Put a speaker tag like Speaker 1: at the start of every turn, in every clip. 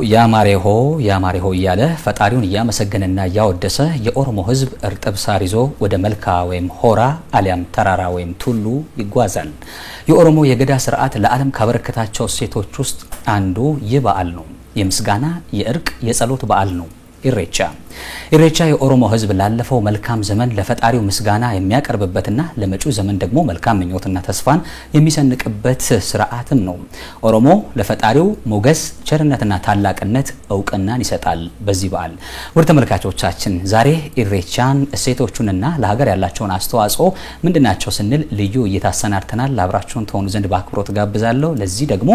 Speaker 1: ያማሬሆ እያለ ፈጣሪውን ያመሰገነና ያወደሰ የኦሮሞ ህዝብ እርጥብ ሳር ይዞ ወደ መልካ ወይም ሆራ አሊያም ተራራ ወይም ቱሉ ይጓዛል። የኦሮሞ የገዳ ስርዓት ለዓለም ካበረከታቸው እሴቶች ውስጥ አንዱ የበዓል ነው። የምስጋና፣ የእርቅ፣ የጸሎት በዓል ነው ኢሬቻ የኦሮሞ ህዝብ ላለፈው መልካም ዘመን ለፈጣሪው ምስጋና የሚያቀርብበትና ለመጪው ዘመን ደግሞ መልካም ምኞትና ተስፋን የሚሰንቅበት ስርዓትም ነው። ኦሮሞ ለፈጣሪው ሞገስ፣ ቸርነትና ታላቅነት እውቅናን ይሰጣል። በዚህ በዓል ወደ ተመልካቾቻችን ዛሬ ኢሬቻን እሴቶቹንና ለሀገር ያላቸውን አስተዋጽኦ ምንድናቸው ስንል ልዩ እየታሰናርተናል። አብራችሁን ተሆኑ ዘንድ በአክብሮት ጋብዛለሁ። ለዚህ ደግሞ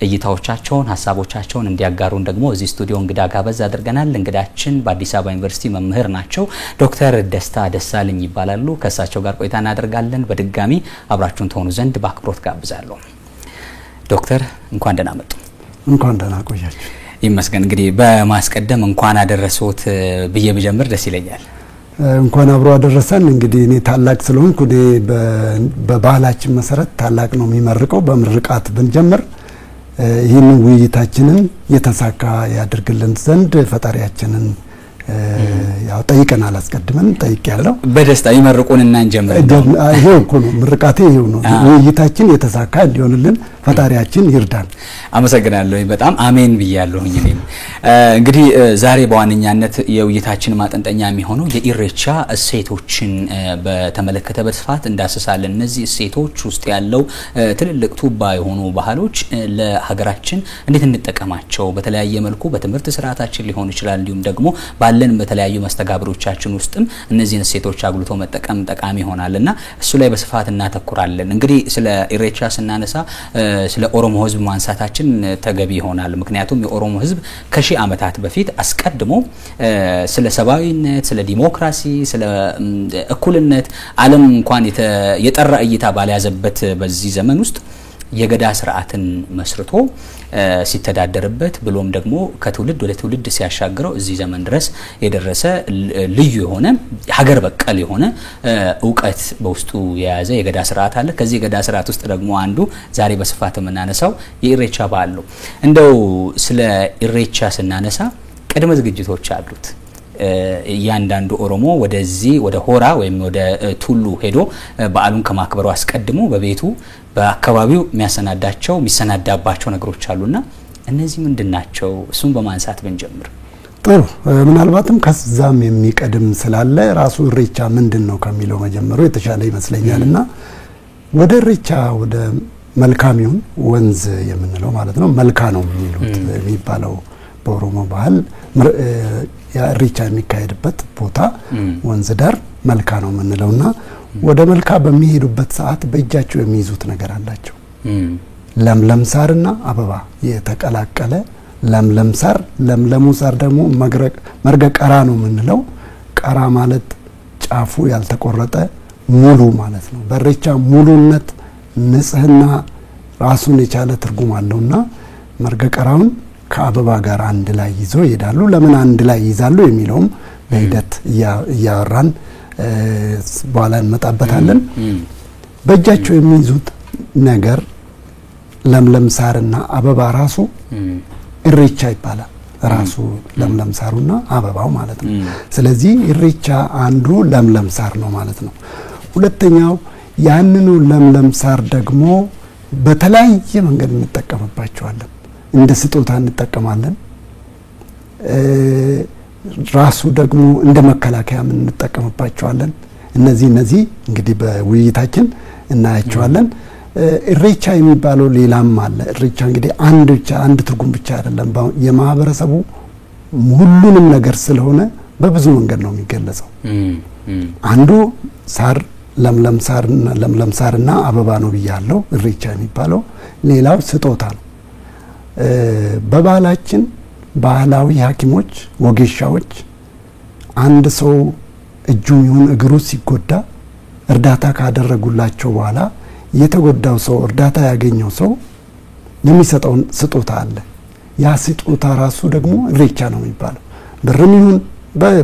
Speaker 1: እይታዎቻቸውን ሐሳቦቻቸውን እንዲያጋሩን ደግሞ እዚህ ስቱዲዮ እንግዳ ጋበዝ አድርገናል። እንግዳችን በአዲስ አበባ ዩኒቨርሲቲ መምህር ናቸው። ዶክተር ደስታ ደሳለኝ ይባላሉ። ከሳቸው ጋር ቆይታ እናደርጋለን። በድጋሚ አብራችሁን ተሆኑ ዘንድ በአክብሮት ጋብዛለሁ። ዶክተር እንኳን ደህና መጡ።
Speaker 2: እንኳን ደህና ቆያችሁ።
Speaker 1: ይመስገን። እንግዲህ በማስቀደም እንኳን አደረሰዎት ብዬ ብጀምር ደስ ይለኛል።
Speaker 2: እንኳን አብሮ አደረሰን። እንግዲህ እኔ ታላቅ ስለሆንኩ በባህላችን መሰረት ታላቅ ነው የሚመርቀው። በምርቃት ብንጀምር ይህን ውይይታችንን የተሳካ ያድርግልን ዘንድ ፈጣሪያችንን ያው ጠይቀናል። አስቀድመን ጠይቄያለሁ።
Speaker 1: በደስታ ይመርቁንና እንጀምር።
Speaker 2: ይሄው እኮ ነው ምርቃቴ፣ ይሄው ነው። ውይይታችን የተሳካ እንዲሆንልን ፈጣሪያችን ይርዳን።
Speaker 1: አመሰግናለሁ። በጣም አሜን ብያለሁ። እንግዲህ ዛሬ በዋነኛነት የውይይታችን ማጠንጠኛ የሚሆነው የኢሬቻ እሴቶችን በተመለከተ በስፋት እንዳስሳለን። እነዚህ እሴቶች ውስጥ ያለው ትልልቅ ቱባ የሆኑ ባህሎች ለሀገራችን እንዴት እንጠቀማቸው፣ በተለያየ መልኩ በትምህርት ስርዓታችን ሊሆን ይችላል፣ እንዲሁም ደግሞ ባለን በተለያዩ መስተጋብሮቻችን ውስጥም እነዚህን እሴቶች አጉልቶ መጠቀም ጠቃሚ ይሆናልና እሱ ላይ በስፋት እናተኩራለን። እንግዲህ ስለ ኢሬቻ ስናነሳ ስለ ኦሮሞ ህዝብ ማንሳታችን ተገቢ ይሆናል። ምክንያቱም የኦሮሞ ህዝብ ከሺህ ዓመታት በፊት አስቀድሞ ስለ ሰባዊነት፣ ስለ ዲሞክራሲ፣ ስለ እኩልነት ዓለም እንኳን የጠራ እይታ ባልያዘበት በዚህ ዘመን ውስጥ የገዳ ስርዓትን መስርቶ ሲተዳደርበት ብሎም ደግሞ ከትውልድ ወደ ትውልድ ሲያሻግረው እዚህ ዘመን ድረስ የደረሰ ልዩ የሆነ ሀገር በቀል የሆነ ዕውቀት በውስጡ የያዘ የገዳ ስርዓት አለ። ከዚህ የገዳ ስርዓት ውስጥ ደግሞ አንዱ ዛሬ በስፋት የምናነሳው የኢሬቻ በዓል ነው። እንደው ስለ ኢሬቻ ስናነሳ ቅድመ ዝግጅቶች አሉት። ያንዳንዱ ኦሮሞ ወደዚህ ወደ ሆራ ወይም ወደ ቱሉ ሄዶ በዓሉን ከማክበሩ አስቀድሞ በቤቱ በአካባቢው የሚሰናዳባቸው ነገሮች አሉና እነዚህ ምንድናቸው? እሱን በማንሳት ብንጀምር
Speaker 2: ጥሩ። ምናልባትም ከዛም የሚቀድም ስላለ ራሱ ኢሬቻ ምንድነው ከሚለው መጀመሩ የተሻለ ይመስለኛልና ወደ ኢሬቻ ወደ መልካሚውን ወንዝ የምንለው ማለት ነው። መልካ ነው የሚባለው በኦሮሞ ባህል ኢሬቻ የሚካሄድበት ቦታ ወንዝ ዳር መልካ ነው የምንለውና ወደ መልካ በሚሄዱበት ሰዓት በእጃቸው የሚይዙት ነገር አላቸው። ለምለም ሳርና አበባ የተቀላቀለ ለምለም ሳር፣ ለምለሙ ሳር ደግሞ መርገቀራ ነው የምንለው። ቀራ ማለት ጫፉ ያልተቆረጠ ሙሉ ማለት ነው። በኢሬቻ ሙሉነት ንጽህና ራሱን የቻለ ትርጉም አለውና መርገቀራውን ከአበባ ጋር አንድ ላይ ይዞ ይሄዳሉ። ለምን አንድ ላይ ይዛሉ የሚለውም በሂደት ያወራን በኋላ እንመጣበታለን። በእጃቸው የሚይዙት ነገር ለምለም ሳርና አበባ ራሱ ኢሬቻ ይባላል። ራሱ ለምለም ሳሩና አበባው ማለት ነው። ስለዚህ ኢሬቻ አንዱ ለምለም ሳር ነው ማለት ነው። ሁለተኛው ያንኑ ለምለም ሳር ደግሞ በተለያየ መንገድ እንጠቀምባቸዋለን። እንደ ስጦታ እንጠቀማለን። ራሱ ደግሞ እንደ መከላከያ እንጠቀምባቸዋለን። እነዚህ እንግዲህ በውይይታችን እናያቸዋለን። ኢሬቻ የሚባለው ሌላም አለ። ኢሬቻ እንግዲህ አንድ ትርጉም ብቻ አይደለም። የማህበረሰቡ ሁሉንም ነገር ስለሆነ በብዙ መንገድ ነው የሚገለጸው። አንዱ ሳር ለምለም ሳርና አበባ ነው ብያለሁ ኢሬቻ የሚባለው። ሌላው ስጦታ ነው። በባህላችን ባህላዊ ሐኪሞች ወጌሻዎች አንድ ሰው እጁን ይሁን እግሩ ሲጎዳ እርዳታ ካደረጉላቸው በኋላ የተጎዳው ሰው እርዳታ ያገኘው ሰው የሚሰጠው ስጦታ አለ። ያ ስጦታ ራሱ ደግሞ ኢሬቻ ነው የሚባለው። ብርም ይሁን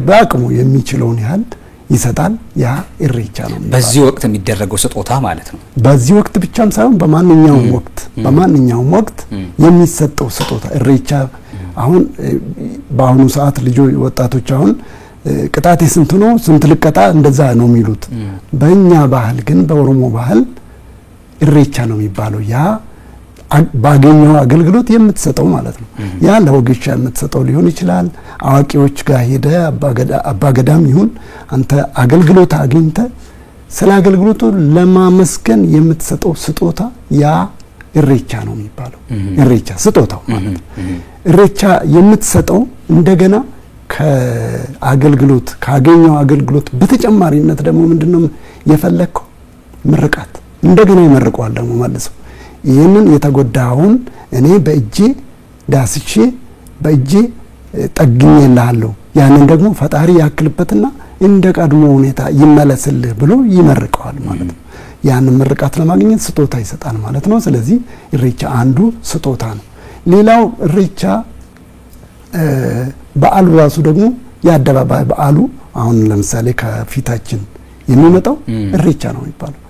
Speaker 2: በአቅሙ የሚችለውን ያህል ይሰጣል። ያ ኢሬቻ ነው።
Speaker 1: በዚህ ወቅት የሚደረገው ስጦታ ማለት ነው።
Speaker 2: በዚህ ወቅት ብቻም ሳይሆን በማንኛውም ወቅት የሚሰጠው ስጦታ ኢሬቻ አሁን በአሁኑ ሰዓት ልጆች ወጣቶች አሁን ቅጣቴ ስንት ነው ስንት ልቀጣ እንደዛ ነው የሚሉት በእኛ ባህል ግን በኦሮሞ ባህል ኢሬቻ ነው የሚባለው ያ ባገኘው አገልግሎት የምትሰጠው ማለት ነው ያ ለወግሻ የምትሰጠው ሊሆን ይችላል አዋቂዎች ጋር ሄደ አባገዳም ይሁን አንተ አገልግሎት አግኝተ ስለ አገልግሎቱ ለማመስገን የምትሰጠው ስጦታ ያ ኢሬቻ ነው የሚባለው ኢሬቻ ስጦታው ማለት ነው ኢሬቻ የምትሰጠው እንደገና ከአገልግሎት ካገኘው አገልግሎት በተጨማሪነት ደግሞ ምንድነው የፈለከው ምርቃት እንደገና ይመርቀዋል ደግሞ ማለት ይሄንን የተጎዳውን እኔ በእጄ ዳስቼ በእጄ ጠግኜልሃለሁ ያንን ደግሞ ፈጣሪ ያክልበትና እንደ ቀድሞ ሁኔታ ይመለስልህ ብሎ ይመርቀዋል ማለት ነው ያንን ምርቃት ለማግኘት ስጦታ ይሰጣል ማለት ነው ስለዚህ ኢሬቻ አንዱ ስጦታ ነው ሌላው ኢሬቻ በዓሉ ራሱ ደግሞ ያደባባይ በዓሉ አሁን ለምሳሌ ከፊታችን የሚመጣው ኢሬቻ ነው የሚባለው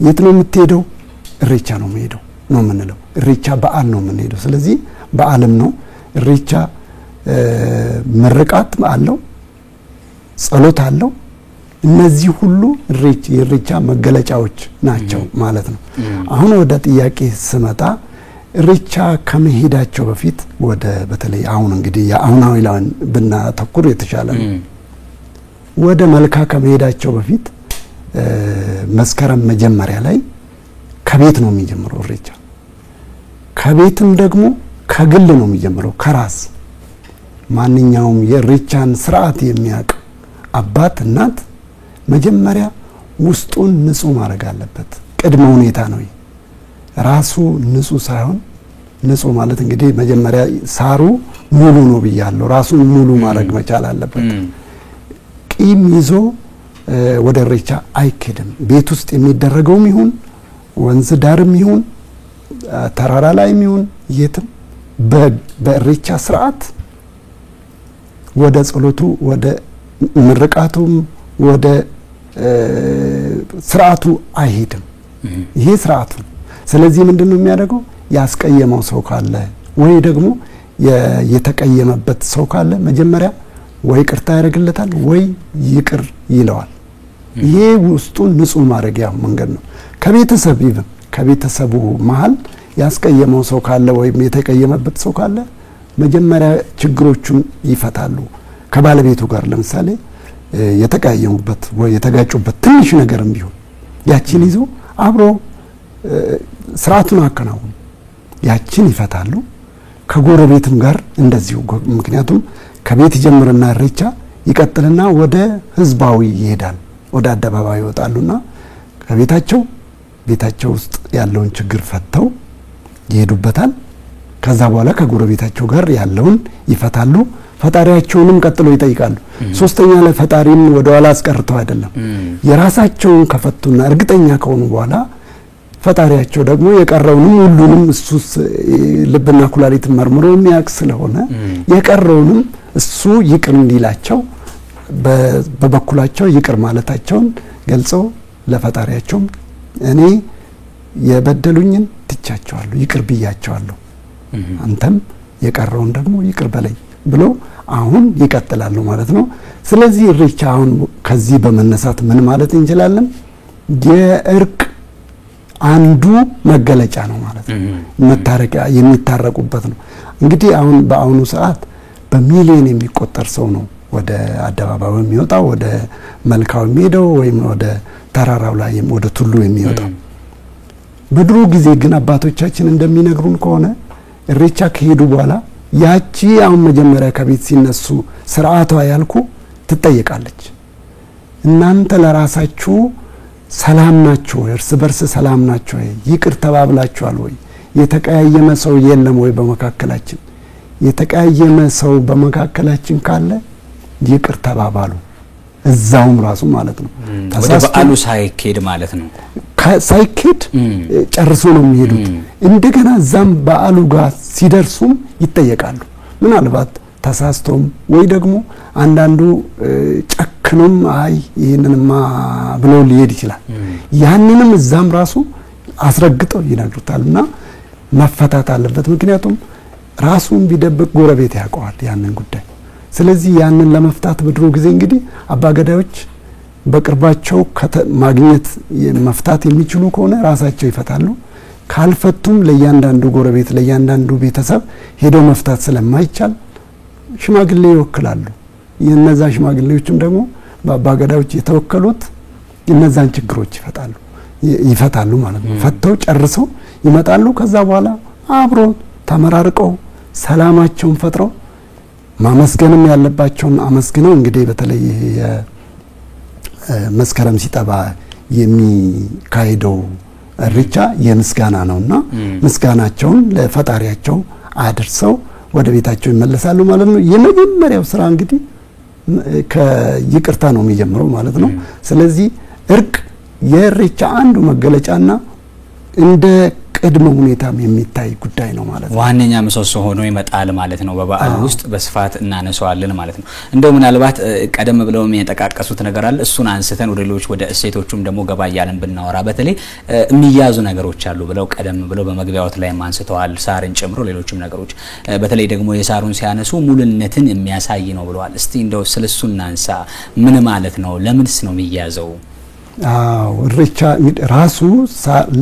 Speaker 2: የት ነው የምትሄደው ኢሬቻ ነው የሚሄደው ነው ምንለው ኢሬቻ በዓል ነው የምንሄደው ስለዚህ በዓልም ነው ኢሬቻ ምርቃት አለው ጸሎት አለው እነዚህ ሁሉ ኢሬቻ መገለጫዎች ናቸው ማለት ነው አሁን ወደ ጥያቄ ስመጣ ኢሬቻ ከመሄዳቸው በፊት ወደ በተለይ አሁን እንግዲህ የአሁናዊ ላይ ብናተኩር የተሻለ ነው ወደ መልካ ከመሄዳቸው በፊት መስከረም መጀመሪያ ላይ ከቤት ነው የሚጀምረው ኢሬቻ ከቤትም ደግሞ ከግል ነው የሚጀምረው ከራስ ማንኛውም የኢሬቻን ስርዓት የሚያውቅ አባት እናት መጀመሪያ ውስጡን ንጹህ ማድረግ አለበት ቅድመ ሁኔታ ነው ራሱ ንጹህ ሳይሆን ንጹህ ማለት እንግዲህ መጀመሪያ ሳሩ ሙሉ ነው ብያለሁ ራሱን ሙሉ ማድረግ መቻል አለበት ቂም ይዞ ወደ ኢሬቻ አይከድም ቤት ውስጥ የሚደረገውም ይሁን ወንዝ ዳርም ይሁን ተራራ ላይም ይሁን የትም በኢሬቻ ስርዓት ወደ ጸሎቱ ወደ ምርቃቱም ወደ ስርዓቱ አይሄድም ይሄ ስርዓቱ ስለዚህ ምንድነው የሚያደርገው ያስቀየመው ሰው ካለ ወይ ደግሞ የተቀየመበት ሰው ካለ መጀመሪያ ወይ ቅርታ ያደርግለታል ወይ ይቅር ይለዋል ይሄ ውስጡን ንጹህ ማድረጊያ መንገድ ነው ከቤተሰቡ መሃል ያስቀየመው ሰው ካለ ወይ የተቀየመበት ሰው ካለ መጀመሪያ ችግሮቹን ይፈታሉ ከባለቤቱ ጋር ለምሳሌ የተቀያየሙበት ወይ የተጋጩበት ትንሽ ነገርም ቢሆን ያቺን ይዞ አብሮ ስርዓቱን አከናውኑ ያቺን ይፈታሉ ከጎረቤትም ጋር እንደዚሁ ምክንያቱም ከቤት ጀምርና ኢሬቻ ይቀጥልና ወደ ህዝባዊ ይሄዳል ወደ አደባባይ ይወጣሉና ቤታቸው ውስጥ ያለውን ችግር ፈተው ይሄዱበታል ከዛ በኋላ ከጎረቤታቸው ጋር ያለውን ይፈታሉ ፈጣሪያቸውንም ቀጥሎ ይጠይቃሉ ሶስተኛ ላይ ፈጣሪን ወደ ኋላ አስቀርተው አይደለም የራሳቸውን ከፈቱና እርግጠኛ ከሆኑ በኋላ ፈጣሪያቸው ደግሞ የቀረውንም ሁሉንም እሱስ ልብና ኩላሊት መርምሮ የሚያውቅ ስለሆነ የቀረውንም እሱ ይቅር እንዲላቸው በበኩላቸው ይቅር ማለታቸውን ገልጸው ለፈጣሪያቸው እኔ የበደሉኝን ትቻቸዋለሁ ይቅር ብያቸዋለሁ አንተም የቀረውን ደግሞ ይቅር በለኝ ብሎ አሁን ይቀጥላሉ ማለት ነው ስለዚህ ኢሬቻ አሁን ከዚህ በመነሳት ምን ማለት እንችላለን የእርቅ አንዱ መገለጫ ነው ማለት ነው መታረቂያ የሚታረቁበት ነው እንግዲህ አሁን በአሁኑ ሰዓት በሚሊዮን የሚቆጠር ሰው ነው ወደ አደባባዩ የሚወጣው ወደ መልካው የሚሄደው ወይም ወደ ተራራው ላይ ወደ ቱሉ የሚወጣው በድሮ ጊዜ ግን አባቶቻችን እንደሚነግሩን ከሆነ ኢሬቻ ከሄዱ በኋላ ያቺ አሁን መጀመሪያ ከቤት ሲነሱ ስርዓቷ ያልኩ ትጠየቃለች እናንተ ለራሳችሁ ሰላም ናችሁ እርስ በርስ ሰላም ናችሁ ይቅር ተባብላችኋል ወይ የተቀያየመ ሰው የለም ወይ በመካከላችን የተቀያየመ ሰው በመካከላችን ካለ ይቅር ተባባሉ እዛውም ራሱ ማለት ነው
Speaker 1: ወደ በዓሉ ሳይኬድ ማለት ነው
Speaker 2: ሳይኬድ ጨርሶ ነው የሚሄዱት እንደገና እዛም በዓሉ ጋር ሲደርሱም ይጠየቃሉ ምናልባት ተሳስቶም ወይ ደግሞ አንዳንዱ ጨክኖም አይ ይሄንንማ ብሎ ሊሄድ ይችላል ያንንም እዛም ራሱ አስረግጠው ይነግሩታልና መፈታት አለበት ምክንያቱም ራሱን ቢደብቅ ጎረቤት ያውቀዋል ያንን ጉዳይ። ስለዚህ ያንን ለመፍታት በድሮ ጊዜ እንግዲህ አባገዳዮች በቅርባቸው ማግኘት መፍታት የሚችሉ ከሆነ ራሳቸው ይፈታሉ። ካልፈቱም ለእያንዳንዱ ጎረቤት ለእያንዳንዱ ቤተሰብ ሄደው መፍታት ስለማይቻል ሽማግሌ ይወክላሉ። የነዛ ሽማግሌዎችም ደግሞ በአባገዳዮች የተወከሉት እነዛን ችግሮች ይፈታሉ ማለት ነው። ፈተው ጨርሰው ይመጣሉ። ከዛ በኋላ አብሮ ተመራርቀው ሰላማቸውን ፈጥረው ማመስገንም ያለባቸውን አመስግነው እንግዲህ በተለይ መስከረም ሲጠባ የሚካሄደው እርቻ የምስጋና ነውና ምስጋናቸውን ለፈጣሪያቸው አድርሰው ወደ ቤታቸው ይመለሳሉ ማለት ነው። የመጀመሪያው ስራ እንግዲህ ከይቅርታ ነው የሚጀምረው ማለት ነው። ስለዚህ እርቅ የእርቻ አንዱ መገለጫና እንደ ቅድመ ሁኔታም የሚታይ ጉዳይ ነው ማለት ነው።
Speaker 1: ዋነኛ ምሰሶ ሆኖ ይመጣል ማለት ነው። በበዓል ውስጥ በስፋት እናነሳዋለን ማለት ነው። እንደው ምናልባት ቀደም ብለው የሚጠቃቀሱት ነገር አለ። እሱን አንስተን ወደ ሌሎች ወደ እሴቶቹም ደግሞ ገባ እያለን ብናወራ በተለይ የሚያዙ ነገሮች አሉ ብለው ቀደም ብለው በመግቢያዎት ላይ አንስተዋል። ሳርን ጨምሮ ሌሎችም ነገሮች በተለይ ደግሞ የሳሩን ሲያነሱ ሙሉነትን የሚያሳይ ነው ብለዋል። እስቲ እንደው ስለሱ እናንሳ። ምን ማለት ነው? ለምንስ ነው የሚያዘው?
Speaker 2: እርቻ ራሱ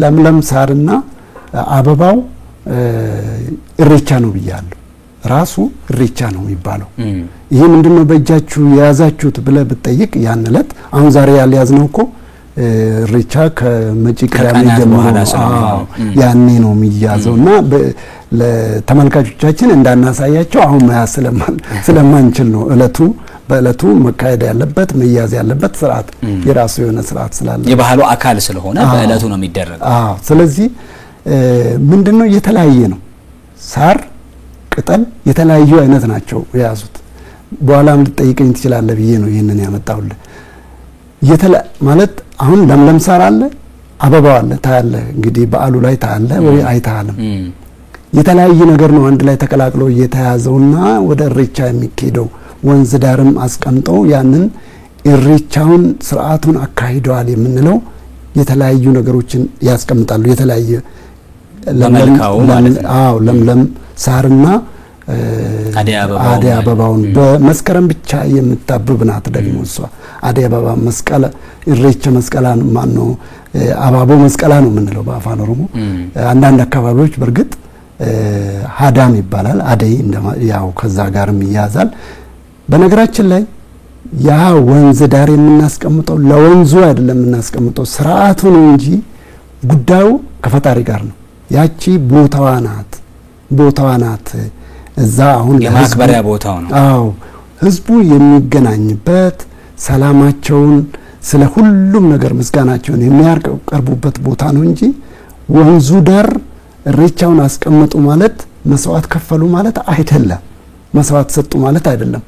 Speaker 2: ለምለም ሳርና አበባው እርቻ ነው ብያለሁ። ራሱ እርቻ ነው የሚባለው። ይሄ ምንድነው በእጃችሁ የያዛችሁት ብለ ብትጠይቅ ያን ዕለት አሁን ዛሬ ያልያዝነው እኮ እርቻ ከመጪ ቅዳሜ ጀምሮ ያኔ ነው የሚያዘውና ለተመልካቾቻችን እንዳናሳያቸው አሁን መያዝ ስለማንችል ነው። በእለቱ መካሄድ ያለበት መያዝ ያለበት ስርዓት የራሱ የሆነ ስርዓት ስላለ
Speaker 1: የባህሉ አካል ስለሆነ በእለቱ ነው የሚደረገው።
Speaker 2: ስለዚህ ምንድነው የተለያየ ነው። ሳር ቅጠል የተለያዩ አይነት ናቸው የያዙት። በኋላም ልጠይቀኝ ትችላለህ ብዬ ነው ይሄንን ያመጣውልህ። ማለት አሁን ለምለም ሳር አለ፣ አበባው አለ። ታያለ እንግዲህ በዓሉ ላይ ታያለ ወይ አይታለም። የተለያየ ነገር ነው አንድ ላይ ተቀላቅሎ እየተያዘውና ወደ እርቻ የሚኬደው ወንዝ ዳርም አስቀምጠው ያንን እርቻውን ስርዓቱን አካሂደዋል የምንለው የተለያዩ ነገሮችን ያስቀምጣሉ። የተለያየ ለምለም ሳርና አደይ አበባውን በመስከረም ብቻ የምታብብ ናት። ደግሞ እሷ አደይ አበባ መስቀል እርቻ መስቀላን ማነው አባቦ መስቀላ ነው የምንለው በአፋን ኦሮሞ። አንዳንድ አካባቢዎች በርግጥ ሀዳም ይባላል። አደይ ያው ከዛ ጋርም ይያዛል። በነገራችን ላይ ያ ወንዝ ዳር የምናስቀምጠው ለወንዙ አይደለም የምናስቀምጠው ስርዓቱ ነው እንጂ ጉዳዩ ከፈጣሪ ጋር ነው። ያቺ ቦታዋ ናት እዛ አሁን
Speaker 1: የማክበሪያ ቦታው ነው።
Speaker 2: ህዝቡ የሚገናኝበት ሰላማቸውን ስለ ሁሉም ነገር ምስጋናቸውን የሚያቀርቡበት ቦታ ነው እንጂ ወንዙ ዳር እርቻውን አስቀመጡ ማለት መስዋዕት ከፈሉ ማለት አይደለም። መስዋዕት ሰጡ ማለት አይደለም።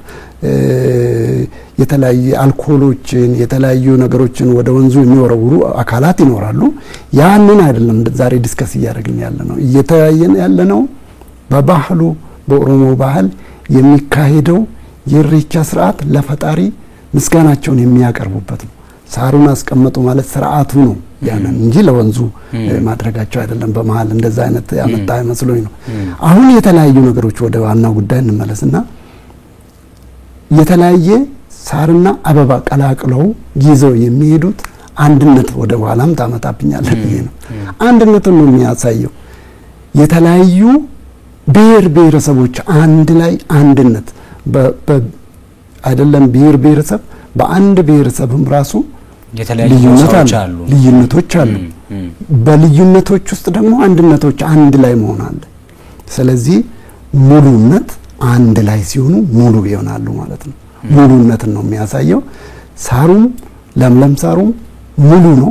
Speaker 2: የተለያየ አልኮሎችን የተለያዩ ነገሮችን ወደ ወንዙ የሚወረውሩ አካላት ይኖራሉ። ያንን አይደለም ዛሬ ዲስከስ እያደረግን ያለነው። እየተያየን ያለነው በባህሉ በኦሮሞ ባህል የሚካሄደው የእርቻ ስርዓት ለፈጣሪ ምስጋናቸውን የሚያቀርቡበት ነው። ሳሩን አስቀመጡ ማለት ስርዓቱ ነው ያንን እንጂ ለወንዙ ማድረጋቸው አይደለም። በመሃል እንደዛ አይነት ያመጣ መስሎኝ ነው። አሁን የተለያዩ ነገሮች ወደ ዋናው ጉዳይ እንመለስና የተለያየ ሳርና አበባ ቀላቅለው ይዘው የሚሄዱት አንድነት ወደ ኋላም ታመጣብኛለህ ብዬ ነው። አንድነቱን ነው የሚያሳየው። የተለያዩ ብሔር ብሔረሰቦች አንድ ላይ አንድነት አይደለም ብሔር ብሔረሰብ በአንድ ብሔረሰብም ራሱ ልዩነቶች አሉ። በልዩነቶች ውስጥ ደግሞ አንድነቶች አንድ ላይ መሆን አለ። ስለዚህ ሙሉነት አንድ ላይ ሲሆኑ ሙሉ ይሆናሉ ማለት ነው። ሙሉነትን ነው የሚያሳየው። ሳሩም ለምለም ሳሩም ሙሉ ነው፣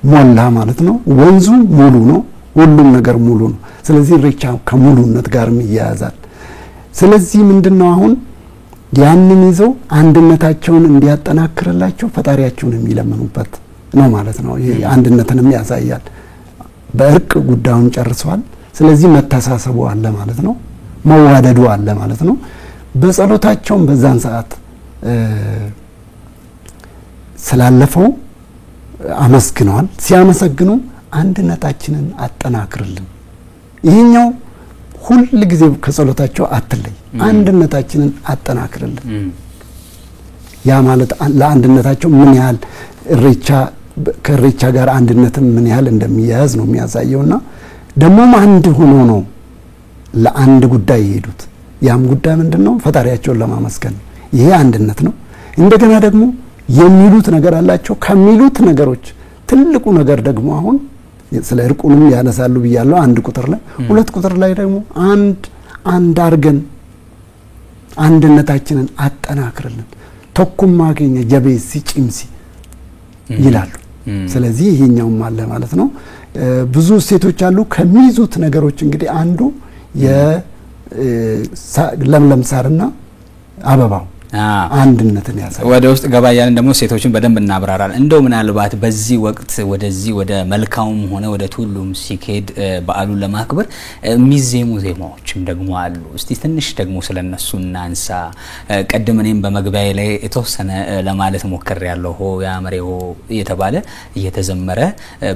Speaker 2: ሞላ ማለት ነው። ወንዙ ሙሉ ነው፣ ሁሉም ነገር ሙሉ ነው። ስለዚህ እርቻ ከሙሉነት ጋርም ይያያዛል። ስለዚህ ምንድነው አሁን ያንን ይዘው አንድነታቸውን እንዲያጠናክርላቸው ፈጣሪያቸውን የሚለምኑበት ነው ማለት ነው። ይሄ አንድነትንም ያሳያል። በእርቅ ጉዳዩን ጨርሰዋል። ስለዚህ መተሳሰቡ አለ ማለት ነው። መዋደዱ አለ ማለት ነው። በጸሎታቸውም በዛን ሰዓት ስላለፈው አመስግነዋል። ሲያመሰግኑ አንድነታችንን አጠናክርልን። ይሄኛው ሁሉ ጊዜ ከጸሎታቸው አትለይ አንድነታችንን አጠናክርልን ያ ማለት ለአንድነታቸው ምን ያህል ከኢሬቻ ጋር አንድነትም ምን ያህል እንደሚያያዝ ነው የሚያሳየውና ደሞም አንድ ሆኖ ነው ለአንድ ጉዳይ ይሄዱት ያም ጉዳይ ምንድነው ፈጣሪያቸውን ለማመስገን ይሄ አንድነት ነው እንደገና ደግሞ የሚሉት ነገር አላቸው ከሚሉት ነገሮች ትልቁ ነገር ደግሞ አሁን ስለ እርቁንም ያነሳሉ ብያለሁ አንድ ቁጥር ላይ ሁለት ቁጥር ላይ ደግሞ አንድ አርገን አንድነታችንን አጠናክርልን ተኩም ማገኘ ጀቤሲ ጭምሲ ይላሉ ስለዚህ ይሄኛውም አለ ማለት ነው ብዙ ሴቶች አሉ ከሚይዙት ነገሮች እንግዲህ አንዱ የለምለም ሳርና አበባው አንድነትን ያሳያል
Speaker 1: ወደ ውስጥ ገባ ያለን ደግሞ ሴቶችን በደንብ እናብራራል እንደው ምናልባት በዚህ ወቅት ወደዚህ ወደ መልካውም ሆነ ወደ ቱሉም ሲኬድ በዓሉን ለማክበር ሚዜሙ ዜማዎችም ደግሞ አሉ እስቲ ትንሽ ደግሞ ስለነሱ እናንሳ ቀደም እኔም በመግቢያዬ ላይ የተወሰነ ለማለት ሞክሬያለሁ ሆ ያመሬው እየተባለ እየተዘመረ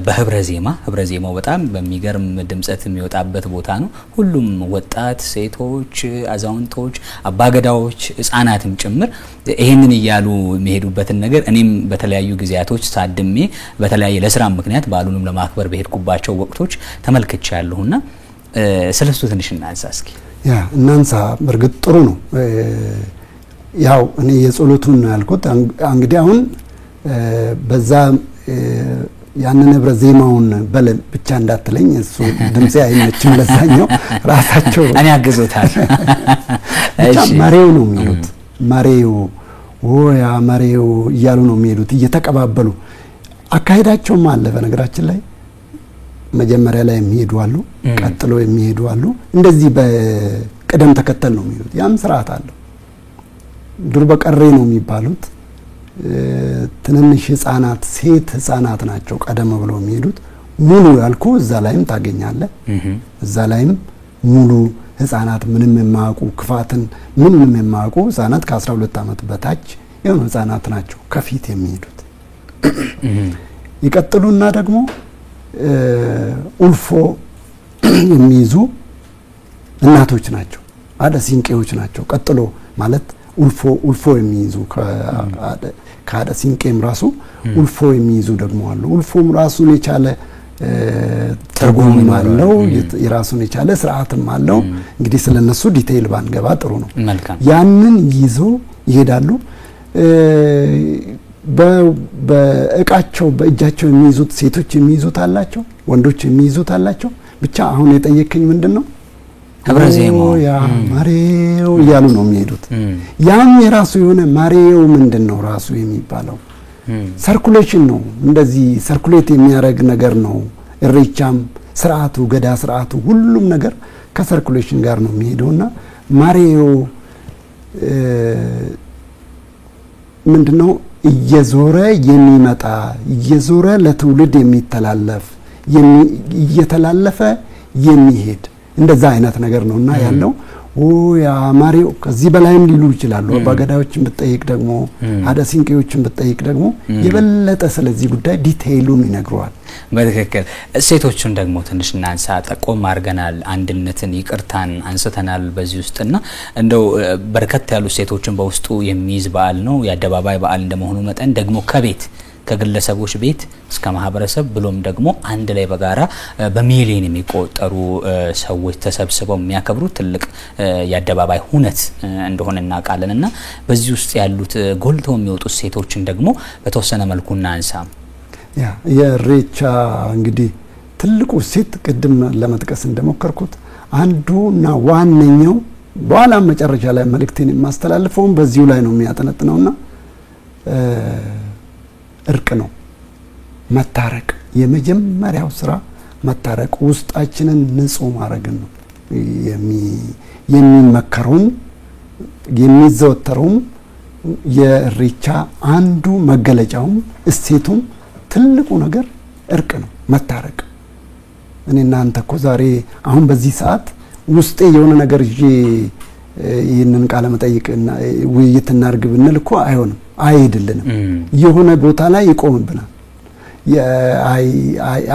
Speaker 1: በህብረ ዜማው በጣም በሚገርም ድምጸት የሚወጣበት ቦታ ነው ሁሉም ወጣት ሴቶች አዛውንቶች አባገዳዎች ህፃናትም ጭምር ይሄንን ይያሉ የሚሄዱበትን ነገር እኔም በተለያዩ ጊዜያቶች ሳድሜ በተለያየ ለስራ ምክንያት በዓሉንም ለማክበር በሄድኩባቸው ወቅቶች ተመልክቻለሁና ስለሱ ትንሽ እናንሳ እስኪ
Speaker 2: ያ እናንሳ በርግጥ ጥሩ ነው ያው እኔ የጸሎቱን ያልኩት እንግዲህ አሁን በዛ ያንን ህብረ ዜማውን በለ ብቻ እንዳትለኝ እሱ ድምጼ አይመችም ለዛኛው ራሳቸው
Speaker 1: እኔ አግዞታል
Speaker 2: እሺ ማሬው ነው የሚሉት ማሬው ወያ ማሬው እያሉ ነው የሚሄዱት እየተቀባበሉ አካሄዳቸውም አለ በነገራችን ላይ መጀመሪያ ላይ የሚሄዱ አሉ ቀጥሎ የሚሄዱ አሉ እንደዚህ በቅደም ተከተል ነው የሚሄዱት ያም ስርዓት አለው ዱር በቀሬ ነው የሚባሉት ትንንሽ ህፃናት ሴት ህፃናት ናቸው ቀደም ብለው የሚሄዱት ሙሉ ያልኩ እዛ ላይም ታገኛለህ እዛ ላይም ሙሉ ህፃናት ምንም የማያውቁ ክፋትን ምንም የማያውቁ ህፃናት ከ12 አመት በታች የሆኑ ህፃናት ናቸው ከፊት የሚሄዱት ይቀጥሉና ደግሞ ኡልፎ የሚይዙ እናቶች ናቸው አደሲንቄዎች ናቸው ቀጥሎ ማለት ኡልፎ የሚይዙ ከአደሲንቄም ራሱ ኡልፎ የሚይዙ ደግሞ አሉ ኡልፎም ራሱን የቻለ ትርጉም አለው የራሱን የቻለ ስርዓትም አለው እንግዲህ ስለነሱ ዲቴይል ባንገባ ጥሩ ነው ያንን ይዞ ይሄዳሉ በእቃቸው በእጃቸው የሚይዙት ሴቶች የሚይዙት አላቸው ወንዶች የሚይዙት አላቸው ብቻ አሁን የጠየከኝ ምንድነው ህብረዜማው ያ ማሬው ያሉ ነው የሚሄዱት ያም የራሱ የሆነ ማሬው ምንድነው ራሱ የሚባለው ሰርኩሌሽን ነው እንደዚህ ሰርኩሌት የሚያረግ ነገር ነው ኢሬቻም ስርዓቱ ገዳ ስርዓቱ ሁሉም ነገር ከሰርኩሌሽን ጋር ነው የሚሄደውና ማሬው ምንድነው እየዞረ የሚመጣ እየዞረ ለትውልድ የሚተላለፍ እየተላለፈ የሚሄድ እንደዛ አይነት ነገር ነውና ያለው ያ ማሪው ከዚህ በላይም ሊሉ ይችላሉ አባገዳዎችን በጠይቅ ደግሞ አደሲንቄዎችን በጠይቅ ደግሞ የበለጠ ስለዚህ ጉዳይ ዲቴይሉን ይነግሯል
Speaker 1: በትክክል ሴቶቹን ደግሞ ትንሽ እናንሳ ጠቆም አርገናል አንድነትን ይቅርታን አንስተናል በዚህ ውስጥና እንደው በርከት ያሉ ሴቶችን በውስጡ የሚይዝ በዓል ነው የአደባባይ በዓል እንደመሆኑ መጠን ደግሞ ከግለሰቦች ቤት እስከ ማህበረሰብ ብሎም ደግሞ አንድ ላይ በጋራ በሚሊዮን የሚቆጠሩ ሰዎች ተሰብስበው የሚያከብሩት ትልቅ የአደባባይ ሁነት እንደሆነ እናውቃለንና በዚህ ውስጥ ያሉት ጎልተው የሚወጡት ሴቶችን ደግሞ በተወሰነ መልኩ እናንሳ
Speaker 2: ያ የኢሬቻ እንግዲህ ትልቁ ሴት ቅድም ለመጥቀስ እንደሞከርኩት አንዱና ዋነኛው በኋላ መጨረሻ ላይ መልእክቴን ማስተላለፈው በዚሁ ላይ ነው የሚያጠነጥነውና እርቅ ነው መታረቅ የመጀመሪያው ስራ መታረቅ ውስጣችንን ንጹህ ማድረግ ነው የሚመከሩን የሚዘወተሩም የኢሬቻ አንዱ መገለጫው እሴቱም ትልቁ ነገር እርቅ ነው መታረቅ እኔና አንተ እኮ ዛሬ አሁን በዚህ ሰዓት ውስጤ የሆነ ነገር ይሄንን ቃለ መጠይቅና ውይይት እናርግ ብንል እኮ አይሄድልንም የሆነ ቦታ ላይ ይቆምብናል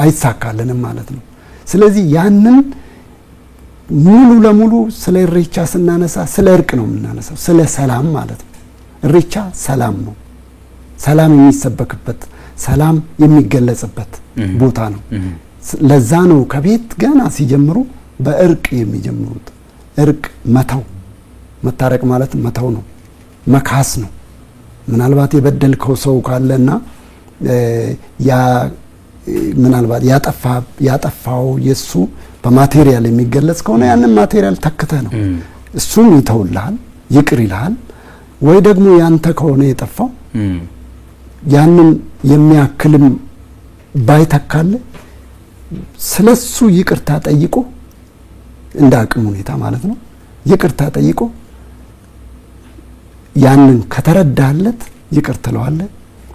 Speaker 2: አይሳካልንም ማለት ነው ስለዚህ ያንን ሙሉ ለሙሉ ስለ ኢሬቻ ስናነሳ ስለ እርቅ ነው የምናነሳው፣ ስለ ሰላም ማለት ነው። ኢሬቻ ሰላም ነው። ሰላም የሚሰበክበት፣ ሰላም የሚገለጽበት ቦታ ነው። ለዛ ነው ከቤት ገና ሲጀምሩ በእርቅ የሚጀምሩት። እርቅ መተው፣ መታረቅ ማለት መተው ነው፣ መካስ ነው። ምናልባት የበደልከው ሰው ካለና ያ ምናልባት ያጠፋው የሱ በማቴሪያል የሚገለጽ ከሆነ ያንን ማቴሪያል ተክተህ ነው እሱም ይተውልሃል፣ ይቅር ይልሃል። ወይ ደግሞ ያንተ ከሆነ የጠፋው ያንን የሚያክልም ባይተካለ ስለሱ ይቅርታ ጠይቆ እንደ አቅም ሁኔታ ማለት ነው ይቅርታ ጠይቆ ያንን ከተረዳለት ይቅር ትለዋለህ።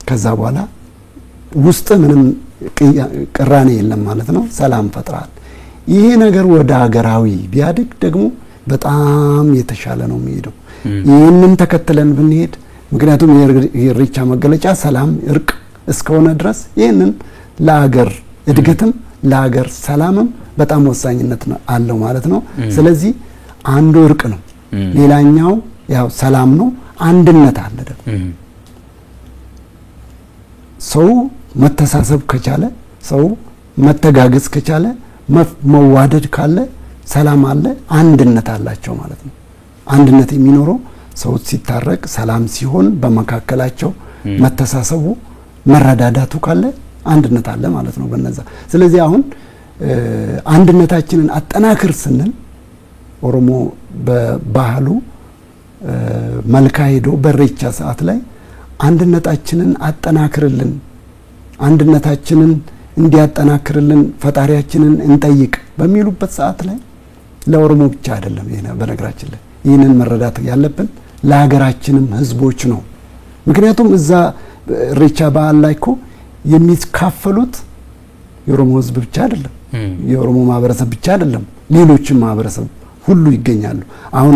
Speaker 2: ከዛ በኋላ ውስጥ ምንም ቅራኔ የለም ማለት ነው፣ ሰላም ፈጥራል። ይሄ ነገር ወደ ሀገራዊ ቢያድግ ደግሞ በጣም የተሻለ ነው የሚሄደው። ይህንን ተከትለን ብንሄድ ምክንያቱም የኢሬቻ መገለጫ ሰላም እርቅ እስከሆነ ድረስ ይህንን ለሀገር እድገትም ለሀገር ሰላምም በጣም ወሳኝነት አለው ማለት ነው። ስለዚህ አንዱ እርቅ ነው፣ ሌላኛው ያው ሰላም ነው። አንድነት አለ ደግሞ ሰው መተሳሰብ ከቻለ ሰው መተጋገዝ ከቻለ መዋደድ ካለ ሰላም አለ፣ አንድነት አላቸው ማለት ነው። አንድነት የሚኖረው ሰው ሲታረቅ ሰላም ሲሆን በመካከላቸው መተሳሰቡ መረዳዳቱ ካለ አንድነት አለ ማለት ነው በነዛ። ስለዚህ አሁን አንድነታችንን አጠናክር ስንል ኦሮሞ በባህሉ መልካ ሄዶ በኢሬቻ ሰዓት ላይ አንድነታችንን አጠናክርልን፣ አንድነታችንን እንዲያጠናክርልን ፈጣሪያችንን እንጠይቅ በሚሉበት ሰዓት ላይ ለኦሮሞ ብቻ አይደለም። ይሄ በነገራችን ላይ ይህንን መረዳት ያለብን ለሀገራችንም ህዝቦች ነው። ምክንያቱም እዛ ኢሬቻ በዓል ላይ እኮ የሚካፈሉት የኦሮሞ ህዝብ ብቻ አይደለም፣ የኦሮሞ ማህበረሰብ ብቻ አይደለም፣ ሌሎችም ማህበረሰብ ሁሉ ይገኛሉ። አሁን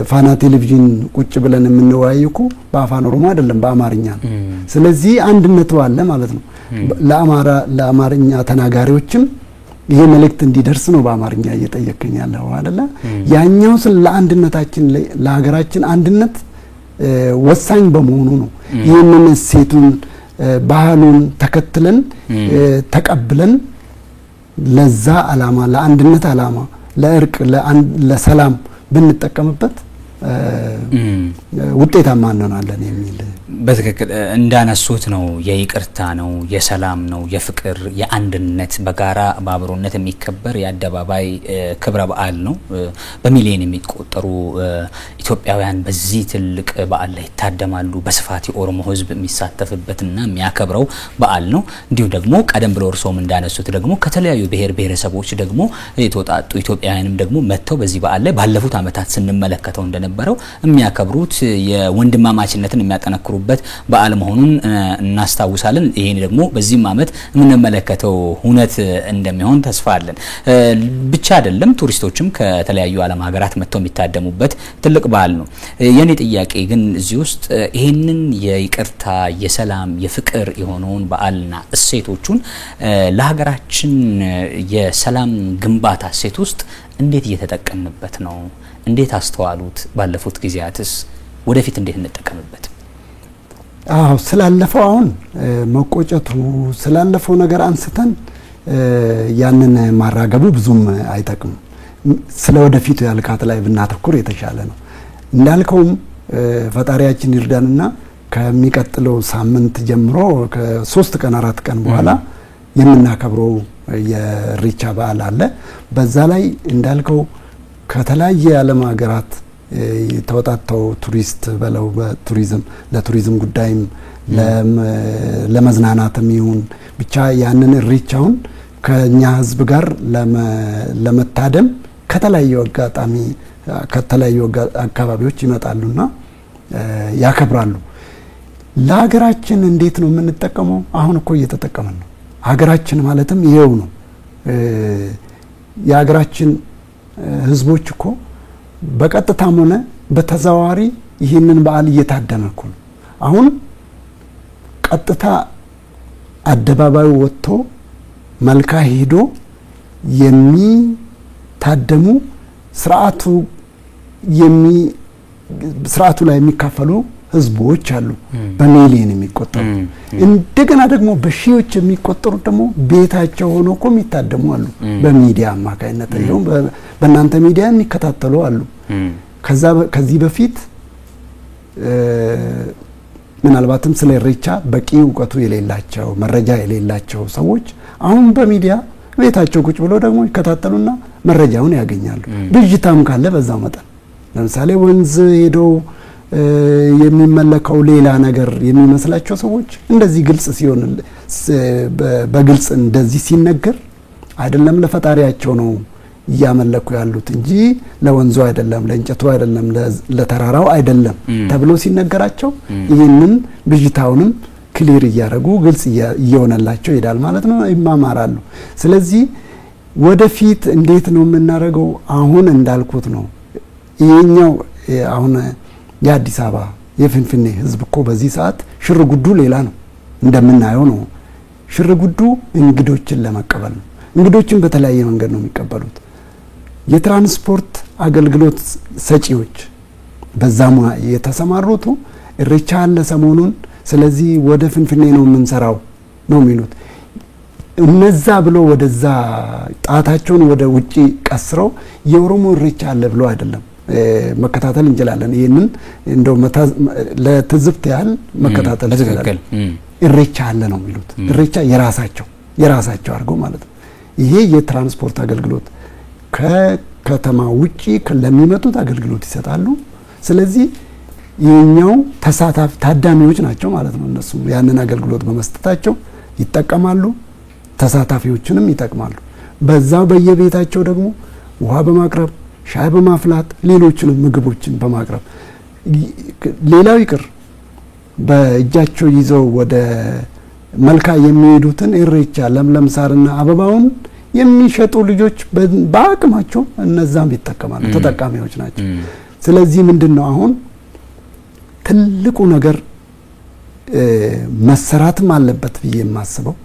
Speaker 2: ፋና ቴሌቪዥን ቁጭ ብለን የምንወያየው እኮ በአፋን ኦሮሞ አይደለም በአማርኛ ነው። ስለዚህ አንድነት አለ ማለት ነው። ለአማርኛ ተናጋሪዎችም ይሄ መልእክት እንዲደርስ ነው በአማርኛ እየጠየቀኝ ያለው አይደለ? ያኛው ስለ አንድነታችን ለሀገራችን አንድነት ወሳኝ በመሆኑ ነው። ይሄንን እሴቱን ባህሉን ተከትለን ተቀብለን ለዛ አላማ ለአንድነት አላማ ለእርቅ ለሰላም ብንጠቀምበት ውጤታማ እንሆናለን የሚል
Speaker 1: በትክክል እንዳነሱት ነው። የይቅርታ ነው፣ የሰላም ነው፣ የፍቅር የአንድነት በጋራ በአብሮነት የሚከበር የአደባባይ ክብረ በዓል ነው። በሚሊዮን የሚቆጠሩ ኢትዮጵያውያን በዚህ ትልቅ በዓል ላይ ይታደማሉ። በስፋት የኦሮሞ ህዝብ የሚሳተፍበትና የሚያከብረው በዓል ነው። እንዲሁ ደግሞ ቀደም ብሎ እርሶም እንዳነሱት ደግሞ ከተለያዩ ብሔር ብሔረሰቦች ደግሞ የተወጣጡ ኢትዮጵያውያንም ደግሞ መጥተው በዚህ በዓል ላይ ባለፉት አመታት ስንመለከተው እንደነበረው የሚያከብሩት የወንድማማችነትን የሚያጠነክሩበት በዓል መሆኑን እናስታውሳለን። ይሄን ደግሞ በዚህም አመት የምንመለከተው ሁነት እንደሚሆን ተስፋ አለን። ብቻ አይደለም ቱሪስቶችም ከተለያዩ ዓለም ሀገራት መጥተው የሚታደሙበት ትልቅ በዓል ነው። የኔ ጥያቄ ግን እዚህ ውስጥ ይሄንን የይቅርታ የሰላም የፍቅር የሆነውን በዓልና እሴቶቹን ለሀገራችን የሰላም ግንባታ እሴት ውስጥ እንዴት እየተጠቀምንበት ነው? እንዴት አስተዋሉት? ባለፉት ጊዜያትስ ወደፊት እንዴት እንጠቀምበት? ስላለፈው አሁን መቆጨቱ ስላለፈው ነገር አንስተን ያንን ማራገቡ ብዙም አይጠቅም። ስለወደፊቱ ያልካት ላይ ብናተኩር የተሻለ ነው። እንዳልከውም ፈጣሪያችን ይርዳንና ከሚቀጥለው ሳምንት ጀምሮ ከ3 ቀን 4 ቀን በኋላ የምናከብረው የኢሬቻ በዓል አለ። በዛ ላይ እንዳልከው ከተለያየ ዓለም ሀገራት የተወጣጣው ቱሪስት በለው በቱሪዝም ለቱሪዝም ጉዳይም ለመዝናናትም ይሁን ብቻ ያንን ኢሬቻውን ከኛ ህዝብ ጋር ለመታደም ከተለያዩ አካባቢዎች ይመጣሉና ያከብራሉ። ለሀገራችን እንዴት ነው የምንጠቀመው? አሁን እኮ እየተጠቀመን ነው። ሀገራችን ማለትም ይሄው ነው። የሀገራችን ህዝቦች እኮ በቀጥታም ሆነ በተዘዋዋሪ ይህንን በዓል እየታደመ እኮ ነው። አሁን ቀጥታ አደባባዩ ወጥቶ መልካ ሄዶ
Speaker 2: የታደሙ ስርዓቱ ላይ የሚካፈሉ ህዝቦች አሉ በሚሊዮን የሚቆጠሩ እንደገና ደግሞ በሺዎች የሚቆጠሩ ደግሞ ቤታቸው ሆኖ እኮ የሚታደሙ አሉ በሚዲያ አማካይነት ነው በእናንተ ሚዲያ የሚከታተሉ አሉ ከዚህ በፊት ምናልባትም ስለ ኢሬቻ በቂ ዕውቀቱ የሌላቸው መረጃ የሌላቸው ሰዎች አሁን በሚዲያ ቤታቸው ቁጭ ብለው ደግሞ ይከታተሉና መረጃውን ያገኛሉ ብጅታም ካለ በዛው መጠን ለምሳሌ ወንዝ ሄዶ የሚመለከው ሌላ ነገር የሚመስላቸው ሰዎች እንደዚህ ግልጽ ሲሆን በግልጽ እንደዚህ ሲነገር አይደለም ለፈጣሪያቸው ነው ያመለኩ ያሉት እንጂ ለወንዙ አይደለም ለእንጨቱ አይደለም ለተራራው አይደለም ተብሎ ሲነገራቸው ይሄንን ብጅታውንም ክሊር ያያረጉ ግልጽ ይሆነላቸው ይዳል ማለት ነው ይማማራሉ ስለዚህ ወደፊት እንዴት ነው የምናረጋው አሁን እንዳልኩት ነው ይሄኛው አሁን የአዲስ አበባ የፍንፍኔ ህዝብ እኮ በዚህ ሰዓት ሽርጉዱ ሌላ ነው እንደምናየው ነው ሽርጉዱ እንግዶችን ለመቀበል ነው እንግዶችን በተለያየ መንገድ ነው የሚቀበሉት የትራንስፖርት አገልግሎት ሰጪዎች በዛሙ የተሰማሩት ኢሬቻ ለሰሞኑን ስለዚህ ወደ ፍንፍኔ ነው የምንሰራው ነው የሚሉት እነዛ ብሎ ወደዛ ጣታቸውን ወደ ውጪ ቀስረው የኦሮሞ ኢሬቻ አለ ብሎ አይደለም መከታተል እንችላለን ይሄንን እንደው ለትዝብት ያህል መከታተል እንችላለን ኢሬቻ አለ ነው የሚሉት ኢሬቻ የራሳቸው አድርገው ማለት ነው ይሄ የትራንስፖርት አገልግሎት ከከተማ ውጪ ለሚመጡት አገልግሎት ይሰጣሉ ስለዚህ የኛው ተሳታፊ ታዳሚዎች ናቸው ማለት ነው እነሱ ያንን አገልግሎት በመስጠታቸው ይጠቀማሉ ተሳታፊዎችንም ይጠቅማሉ በዛው በየቤታቸው ደግሞ ውሃ በማቅረብ ሻይ በማፍላት ሌሎችንም ምግቦችን በማቅረብ ሌላው ይቅር በእጃቸው ይዘው ወደ መልካ የሚሄዱትን ኢሬቻ ለምለም ሳርና አበባውን የሚሸጡ ልጆች በአቅማቸው እነዛም ይተከማሉ ተጠቃሚዎች ናቸው ስለዚህ ምንድነው አሁን ትልቁ ነገር መሰራትም አለበት ብዬ የማስበው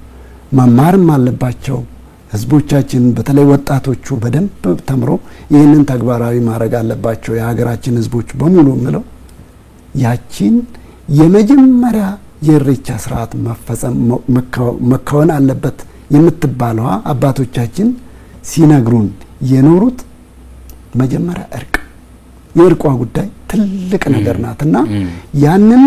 Speaker 2: መማርም አለባቸው ህዝቦቻችን በተለይ ወጣቶቹ በደንብ ተምሮ ይሄንን ተግባራዊ ማድረግ አለባቸው የሀገራችን ህዝቦች በሙሉ ምለው ያቺን የመጀመሪያ የኢሬቻ ስርዓት መከወን አለበት የምትባለው አባቶቻችን ሲነግሩን የኖሩት መጀመሪያ የእርቋ ጉዳይ ትልቅ ነገር ናትና ያንን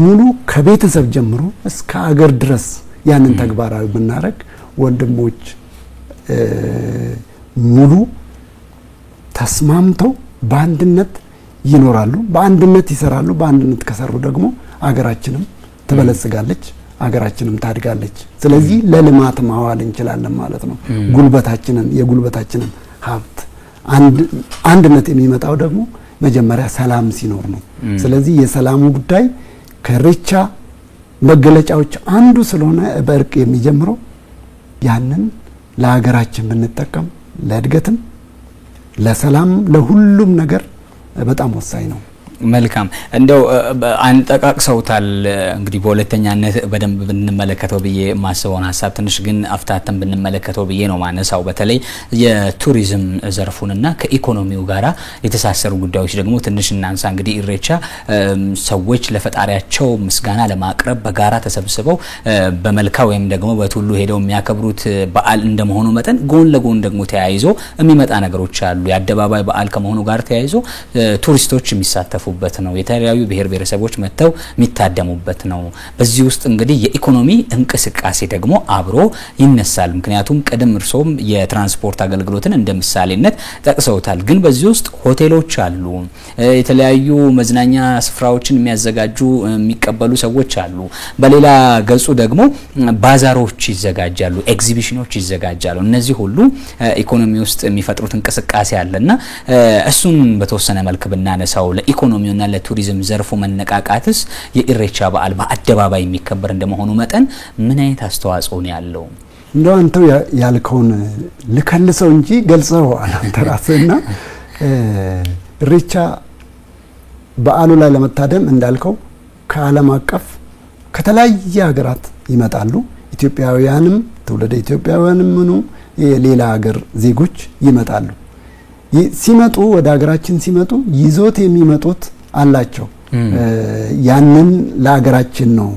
Speaker 2: ሙሉ ከቤተሰብ ጀምሮ እስከ ሀገር ድረስ ያንን ተግባራዊ ብናረግ ወንድሞች ሙሉ ተስማምተው በአንድነት ይኖራሉ በአንድነት ይሰራሉ በአንድነት ከሰሩ ደግሞ ሀገራችንም ትበለጽጋለች ሀገራችንም ታድጋለች ስለዚህ ለልማት ማዋል እንችላለን ማለት ነው የጉልበታችንን ሀብት አንድነት የሚመጣው ደግሞ መጀመሪያ ሰላም ሲኖር ነው ስለዚህ የሰላሙ ጉዳይ ከኢሬቻ መገለጫዎች አንዱ ስለሆነ በእርቅ የሚጀምረው ያንን ለሀገራችን ብንጠቀም ለእድገትም ለሰላም ለሁሉም ነገር በጣም ወሳኝ ነው
Speaker 1: መልካም እንደው አንጠቃቅሰውታል እንግዲህ በሁለተኛነት በደንብ ብንመለከተው ብዬ ማስበውን ሐሳብ ትንሽ ግን አፍታተን ብንመለከተው ብዬ ነው ማነሳው በተለይ የቱሪዝም ዘርፉንና ከኢኮኖሚው ጋራ የተሳሰሩ ጉዳዮች ደግሞ ትንሽ እናንሳ እንግዲህ ኢሬቻ ሰዎች ለፈጣሪያቸው ምስጋና ለማቅረብ በጋራ ተሰብስበው በመልካ ወይም ደግሞ በቱሉ ሄደው የሚያከብሩት በዓል እንደመሆኑ መጠን ጎን ለጎን ደግሞ ተያይዞ የሚመጣ ነገሮች አሉ የአደባባይ በዓል ከመሆኑ ጋር ተያይዞ ቱሪስቶች የሚሳተፉ በት ነው የተለያዩ ብሔር ብሔረሰቦች መተው የሚታደሙበት ነው በዚህ ውስጥ እንግዲህ የኢኮኖሚ እንቅስቃሴ ደግሞ አብሮ ይነሳል ምክንያቱም ቀደም እርሶም የትራንስፖርት አገልግሎትን እንደምሳሌነት ጠቅሰውታል ግን በዚህ ውስጥ ሆቴሎች አሉ የተለያዩ መዝናኛ ስፍራዎችን የሚያዘጋጁ የሚቀበሉ ሰዎች አሉ በሌላ ገጹ ደግሞ ባዛሮች ይዘጋጃሉ ኤግዚቢሽኖች ይዘጋጃሉ እነዚህ ሁሉ ኢኮኖሚ ውስጥ የሚፈጥሩት እንቅስቃሴ አለና እሱን በተወሰነ መልኩ ብናነሳው ለኢኮኖሚውና ለቱሪዝም ዘርፉ መነቃቃትስ የኢሬቻ በዓል በአደባባይ የሚከበር እንደመሆኑ መጠን ምን አይነት አስተዋጽኦ ነው ያለው
Speaker 2: እንደው አንተው ያልከውን ልከልሰው እንጂ ገልጸው አንተ ራስህና ኢሬቻ በዓሉ ላይ ለመታደም እንዳልከው ከዓለም አቀፍ ከተለያየ ሀገራት ይመጣሉ ኢትዮጵያውያንም ትውልደ ኢትዮጵያውያንም ሆኑ የሌላ ሀገር ዜጎች ይመጣሉ። ሲመጡ ወደ ሀገራችን ሲመጡ ይዞት የሚመጡት አላቸው። ያንን ለሀገራችን ነው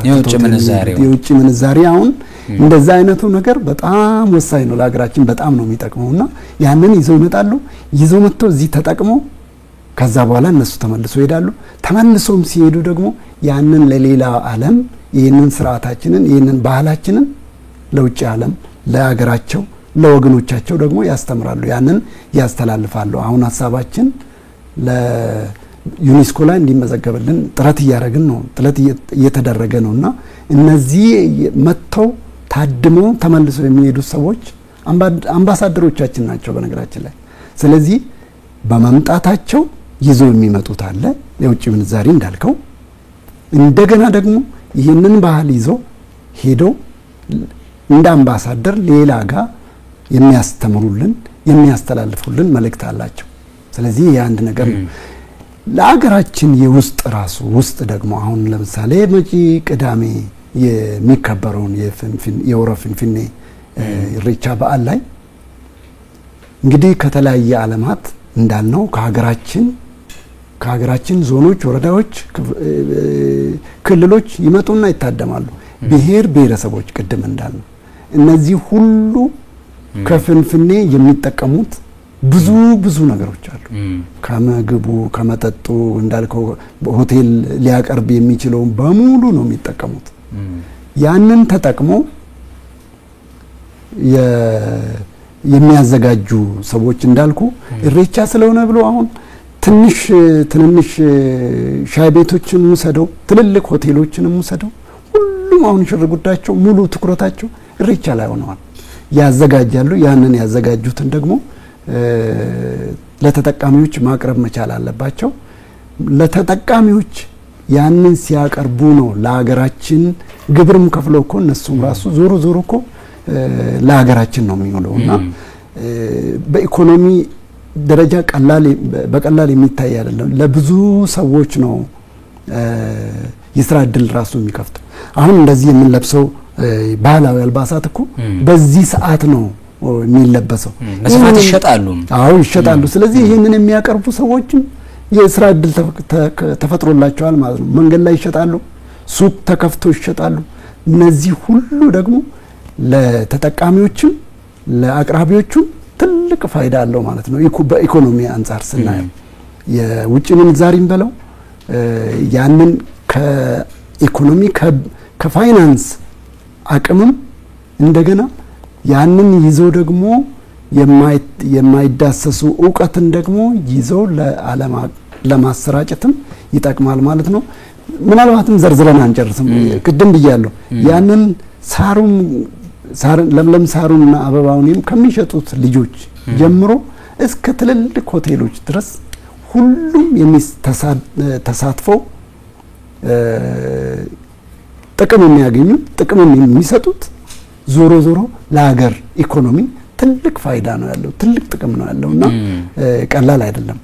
Speaker 2: የውጭ ምንዛሪ አሁን እንደዛ አይነቱ ነገር በጣም ወሳኝ ነው ለሀገራችን በጣም ነው የሚጠቅመውና ያንን ይዘው ይመጣሉ። ይዘው መጥቶ እዚህ ተጠቅመው ከዛ በኋላ እነሱ ተመልሰው ይሄዳሉ። ተመልሰውም ሲሄዱ ደግሞ ያንን ለሌላ ዓለም ይህንን ስርዓታችንን ይህንን ባህላችንን ለውጭ ዓለም ለሀገራቸው ለወገኖቻቸው ደግሞ ያስተምራሉ፣ ያንን ያስተላልፋሉ። አሁን ሐሳባችን ለዩኔስኮ ላይ እንዲመዘገብልን ጥረት እያደረግን ነው፣ ጥረት እየተደረገ ነውና እነዚህ መጥተው ታድመው ተመልሰው የሚሄዱ ሰዎች አምባሳደሮቻችን ናቸው በነገራችን ላይ። ስለዚህ በመምጣታቸው ይዘው የሚመጡት አለ የውጭ ምንዛሪ እንዳልከው፣ እንደገና ደግሞ ይህንን ባህል ይዘው ሄደው እንደ አምባሳደር ሌላ ጋር የሚያስተምሩልን የሚያስተላልፉልን መልእክት አላቸው። ስለዚህ የአንድ ነገር ነው ለሀገራችን የውስጥ ራሱ ውስጥ ደግሞ አሁን ለምሳሌ መጪ ቅዳሜ የሚከበረውን የሆረ ፊንፊኔ ኢሬቻ በዓል ላይ እንግዲህ ከተለያየ ዓለማት እንዳልነው ከሀገራችን ዞኖች፣ ወረዳዎች፣ ክልሎች ይመጡና ይታደማሉ። ብሔር ብሔረሰቦች ቅድም እንዳልነው እነዚህ ሁሉ ከፊንፊኔ የሚጠቀሙት ብዙ ነገሮች አሉ። ከመግቡ ከመጠጡ እንዳልከው ሆቴል ሊያቀርብ የሚችለው በሙሉ ነው የሚጠቀሙት። ያንን ተጠቅሞ የሚያዘጋጁ ሰዎች እንዳልኩ ኢሬቻ ስለሆነ ብሎ አሁን ትንንሽ ሻይ ቤቶችን ወሰደው ትልልቅ ሆቴሎችን ወሰደው ሁሉም አሁን ሽርጉዳቸው ሙሉ ትኩረታቸው ኢሬቻ ላይ ሆነዋል። ያዘጋጃሉ። ያንን ያዘጋጁትን ደግሞ ለተጠቃሚዎች ማቅረብ መቻል አለባቸው። ለተጠቃሚዎች ያንን ሲያቀርቡ ነው ለሀገራችን ግብርም ከፍለው እኮ እነሱም ራሱ ዞሮ እኮ ለሀገራችን ነው የሚውለውና በኢኮኖሚ ደረጃ በቀላል የሚታይ አይደለም። ለብዙ ሰዎች ነው የስራ እድል ራሱ የሚከፍተው። አሁን እንደዚህ የምንለብሰው ባህላዊ አልባሳት እኮ በዚህ ሰዓት ነው የሚለበሰው።
Speaker 1: በስፋት ይሸጣሉ።
Speaker 2: አዎ ይሸጣሉ። ስለዚህ ይሄንን የሚያቀርቡ ሰዎችም የስራ እድል ተፈጥሮላቸዋል ማለት ነው። መንገድ ላይ ይሸጣሉ፣ ሱቅ ተከፍቶ ይሸጣሉ። እነዚህ ሁሉ ደግሞ ለተጠቃሚዎችም ለአቅራቢዎችም ትልቅ ፋይዳ አለው ማለት ነው። በኢኮኖሚ አንፃር ስናየው የውጭ ምንዛሪም በለው ያንን ከኢኮኖሚ ከፋይናንስ አቅምም እንደገና ያንን ይዘው ደግሞ የማይዳሰሱ ዕውቀትን ደግሞ ይዘው ለዓለም ለማሰራጨትም ይጠቅማል ማለት ነው። ምናልባትም ዘርዝረን አንጨርስም። ቅድም ብያለሁ ያንን ለምለም ሳሩንና አበባውንም ከሚሸጡት ልጆች ጀምሮ እስከ ትልልቅ ሆቴሎች ድረስ ሁሉም ተሳትፈው ጥቅም የሚያገኙ ጥቅም የሚሰጡት ዞሮ ለሀገር ኢኮኖሚ ትልቅ ፋይዳ ነው ያለው፣ ትልቅ ጥቅም ነው ያለውና ቀላል አይደለም።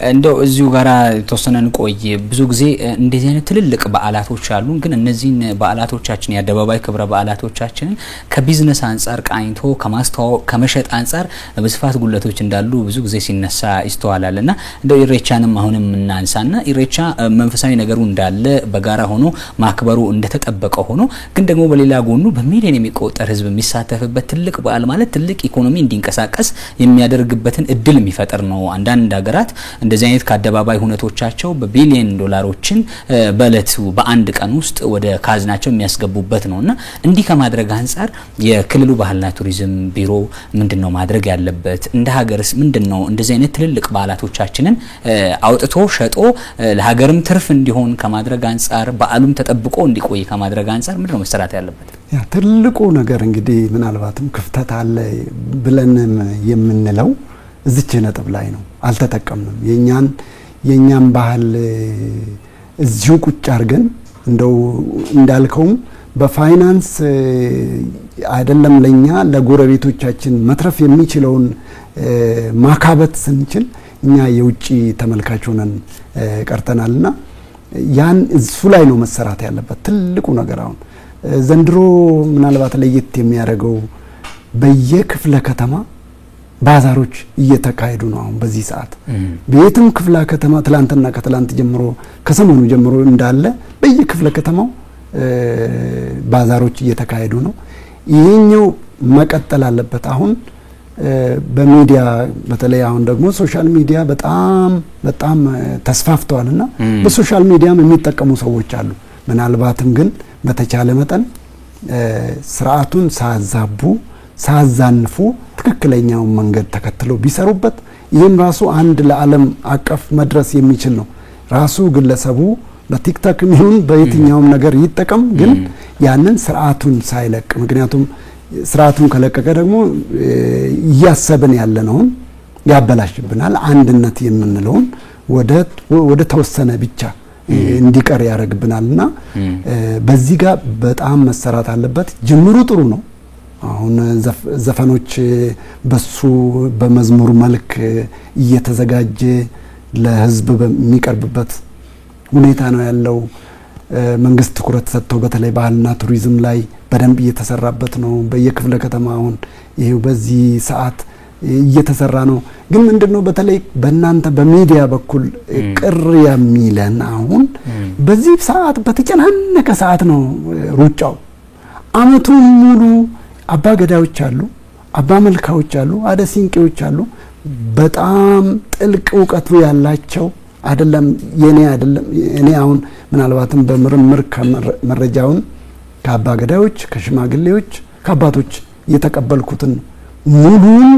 Speaker 1: እንደው እዚሁ ጋራ ተወሰነን ቆይ። ብዙ ጊዜ እንደዚህ አይነት ትልልቅ በዓላቶች አሉ። ግን እነዚህን በዓላቶቻችን የአደባባይ ክብረ በዓላቶቻችንን ከቢዝነስ አንፃር ቃኝቶ ከማስተዋወቅ ከመሸጥ አንፃር በስፋት ጉለቶች እንዳሉ ብዙ ጊዜ ሲነሳ ይስተዋላልና እንደው ኢሬቻንም አሁንም እናንሳና ኢሬቻ መንፈሳዊ ነገሩ እንዳለ በጋራ ሆኖ ማክበሩ እንደተጠበቀ ሆኖ ግን ደግሞ በሌላ ጎኑ በሚሊዮን የሚቆጠር ህዝብ የሚሳተፍበት ትልቅ በዓል ማለት ትልቅ ኢኮኖሚ እንዲንቀሳቀስ የሚያደርግበትን እድል የሚፈጥር ነው። አንዳንድ ሀገራት እንደዚህ አይነት ከአደባባይ ሁነቶቻቸው በቢሊየን ዶላሮችን በእለቱ በአንድ ቀን ውስጥ ወደ ካዝናቸው የሚያስገቡበት ነውና እንዲህ ከማድረግ አንፃር የክልሉ ባህልና ቱሪዝም ቢሮ ምንድነው ማድረግ ያለበት? እንደ ሀገርስ ምንድነው እንደዚህ አይነት ትልልቅ በዓላቶቻችንን አውጥቶ ሸጦ ለሀገርም ትርፍ እንዲሆን ከማድረግ አንፃር በዓሉም ተጠብቆ እንዲቆይ ከማድረግ አንፃር ምንድነው መሰራት ያለበት?
Speaker 2: ያ ትልቁ ነገር እንግዲህ ምናልባትም ክፍተት አለ ብለን የምንለው እዚች ነጥብ ላይ ነው። አልተጠቀምንም። የኛን ባህል እዚሁ ቁጭ አድርገን እንደው እንዳልከው በፋይናንስ አይደለም ለኛ ለጎረቤቶቻችን መትረፍ የሚችለውን ማካበት ስንችል እኛ የውጪ ተመልካች ሆነን ቀርተናልና ያን እሱ ላይ ነው መሰራት ያለበት ትልቁ ነገር። አሁን ዘንድሮ ምናልባት ለየት የሚያደርገው በየክፍለ ከተማ ባዛሮች እየተካሄዱ ነው አሁን በዚህ ሰዓት በየትም ክፍለ ከተማ ትላንትና ከትላንት ጀምሮ ከሰሞኑ ጀምሮ እንዳለ በየክፍለ ከተማው ባዛሮች እየተካሄዱ ነው ይሄኛው መቀጠል አለበት አሁን በሚዲያ በተለይ አሁን ደግሞ ሶሻል ሚዲያ በጣም ተስፋፍቷልና በሶሻል ሚዲያም የሚጠቀሙ ሰዎች አሉ ምናልባትም ግን በተቻለ መጠን ስርዓቱን ሳዛንፉ ትክክለኛው መንገድ ተከትለው ቢሰሩበት ይሄም ራሱ አንድ ለዓለም አቀፍ መድረስ የሚችል ነው ራሱ ግለሰቡ በቲክቶክ ይሁን በየትኛውም ነገር ይጠቀም ግን ያንን ስርዓቱን ሳይለቅ ምክንያቱም ስርዓቱን ከለቀቀ ደግሞ ያሰበን ያለነው ያበላሽብናል አንድነት የምንለውን ወደ ተወሰነ ብቻ እንዲቀር ያረግብናልና በዚህ ጋር በጣም መሰራት አለበት ጅምሩ ጥሩ ነው አሁን ዘፈኖች በሱ በመዝሙር መልክ እየተዘጋጀ ለህዝብ በሚቀርብበት ሁኔታ ነው ያለው መንግስት ትኩረት ሰጥቶ በተለይ ባህልና ቱሪዝም ላይ በደንብ እየተሰራበት ነው በየክፍለ ከተማውን ይሄው በዚህ ሰዓት እየተሰራ ነው ግን ምንድነው በተለይ በእናንተ በሚዲያ በኩል ቅር የሚለን አሁን በዚህ ሰዓት በተጨናነቀ ሰዓት ነው ሩጫው አመቱን ሙሉ አባ ገዳዮች አሉ አባ መልካዎች አሉ አደሲንቄዎች አሉ በጣም ጥልቅ ዕውቀቱ ያላቸው አይደለም እኔ አሁን ምናልባትም በምርምር መረጃውን ከአባ ገዳዮች ከሽማግሌዎች ከአባቶች የተቀበልኩትን ሙሉን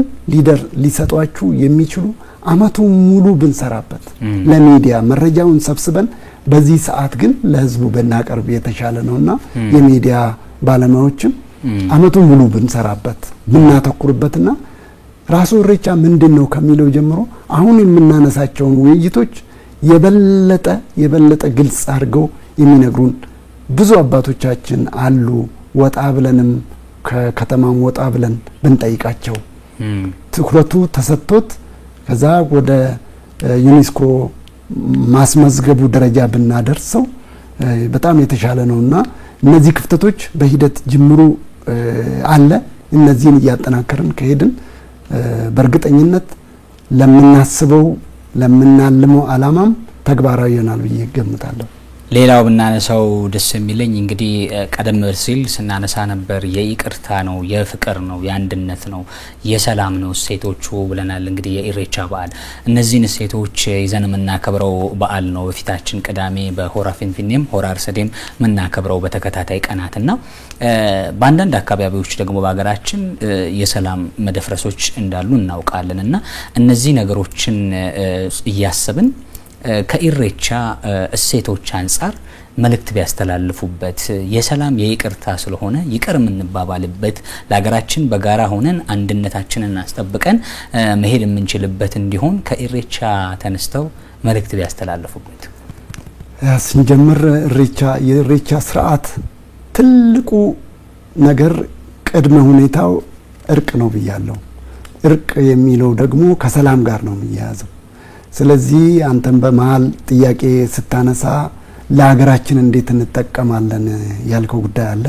Speaker 2: ሊሰጧችሁ የሚችሉ አመቱ ሙሉ ብንሰራበት ለሚዲያ መረጃውን ሰብስበን በዚህ ሰዓት ግን ለህዝቡ በእናቀርብ የተሻለ ነውና የሚዲያ ባለሙያዎችም አመቱ ሙሉ ብንሰራበት ብናተኩርበትና ራሱ ኢሬቻ ምንድነው ከሚለው ጀምሮ አሁን የምናነሳቸው ውይይቶች የበለጠ ግልጽ አድርገው የሚነግሩን ብዙ አባቶቻችን አሉ ወጣ ብለንም ከከተማም ወጣ ብለን ብንጠይቃቸው ትኩረቱ ተሰጥቶት ከዛ ወደ ዩኔስኮ ማስመዝገቡ ደረጃ ብናደርሰው በጣም የተሻለ ነውና እነዚህ ክፍተቶች በሂደት ጅምሩ አለ እነዚህን ያጠናከርን ከሄድን በርግጠኝነት ለምናስበው ለምናልመው አላማም ተግባራዊ ይሆናል ብዬ ገምታለሁ
Speaker 1: ሌላው ብናነሳው ደስ የሚለኝ እንግዲህ ቀደም ሲል ስናነሳ ነበር የይቅርታ ነው የፍቅር ነው የአንድነት ነው የሰላም ነው ሴቶቹ ብለናል እንግዲህ የኢሬቻ በዓል እነዚህን ሴቶች ይዘን የምናከብረው በዓል ነው በፊታችን ቅዳሜ በሆራ ፊንፊኔም ሆራ አርሰዴም የምናከብረው በተከታታይ ቀናትና በአንዳንድ አካባቢዎች ደግሞ በአገራችን የሰላም መደፍረሶች እንዳሉ እናውቃለንና እነዚህ ነገሮችን እያሰብን ከኢሬቻ እሴቶች አንፃር መልእክት ቢያስተላልፉበት የሰላም የይቅርታ ስለሆነ ይቅር ምንባባልበት ለሀገራችን በጋራ ሆነን አንድነታችንን አስጠብቀን መሄድ የምንችልበት እንዲሆን ከኢሬቻ ተነስተው መልእክት ቢያስተላልፉበት
Speaker 2: ስንጀምር የኢሬቻ ስርዓት ትልቁ ነገር ቅድመ ሁኔታው እርቅ ነው ብያለሁ እርቅ የሚለው ደግሞ ከሰላም ጋር ነው የሚያያዘው ስለዚህ አንተም በመሃል ጥያቄ ስታነሳ ለሀገራችን እንዴት እንጠቀማለን ያልከው ጉዳይ አለ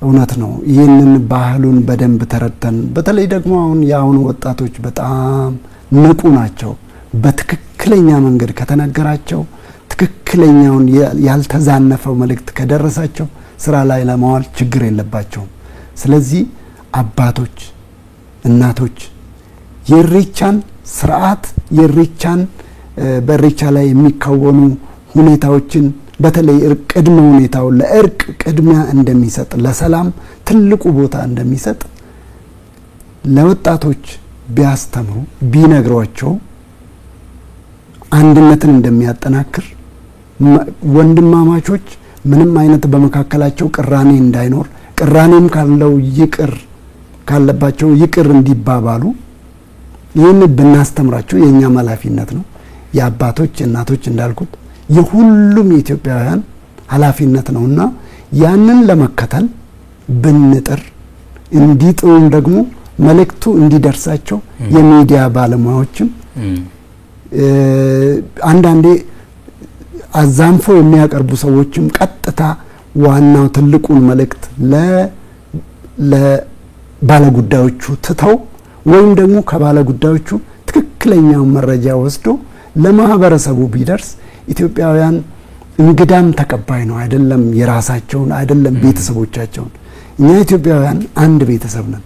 Speaker 2: እውነት ነው ይሄንን ባህሉን በደንብ ተረድተን በተለይ ደግሞ አሁን ያሁን ወጣቶች በጣም ንቁ ናቸው በትክክለኛ መንገድ ከተነገራቸው ትክክለኛውን ያልተዛነፈው መልእክት ከደረሳቸው ስራ ላይ ለማዋል ችግር የለባቸው ስለዚህ አባቶች እናቶች የኢሬቻን ስርዓት የኢሬቻን በኢሬቻ ላይ የሚከወኑ ሁኔታዎችን በተለይ ቅድመ ሁኔታው ለእርቅ ቅድሚያ እንደሚሰጥ ለሰላም ትልቁ ቦታ እንደሚሰጥ ለወጣቶች ቢያስተምሩ ቢነግሯቸው አንድነትን እንደሚያጠናክር ወንድማማቾች ምንም አይነት በመካከላቸው ቅራኔ እንዳይኖር ቅራኔም ካለው ካለባቸው ይቅር እንዲባባሉ ይህን ብናስተምራቸው የኛ ኃላፊነት ነው የአባቶች እናቶች እንዳልኩት የሁሉም የኢትዮጵያውያን ኃላፊነት ነውና ያንን ለመከተል ብንጥር እንዲጥሩም ደግሞ መልእክቱ እንዲደርሳቸው የሚዲያ ባለሙያዎችም አንዳንዴ አዛንፎ የሚያቀርቡ ሰዎችም ቀጥታ ዋናው ትልቁን መልእክት ለባለጉዳዮቹ ትተው ወይም ደግሞ ከባለጉዳዮቹ ትክክለኛው መረጃ ወስዶ ለማህበረሰቡ ቢደርስ ኢትዮጵያውያን እንግዳም ተቀባይ ነው አይደለም የራሳቸውን አይደለም ቤተሰቦቻቸውን እኛ ኢትዮጵያውያን አንድ ቤተሰብ ነን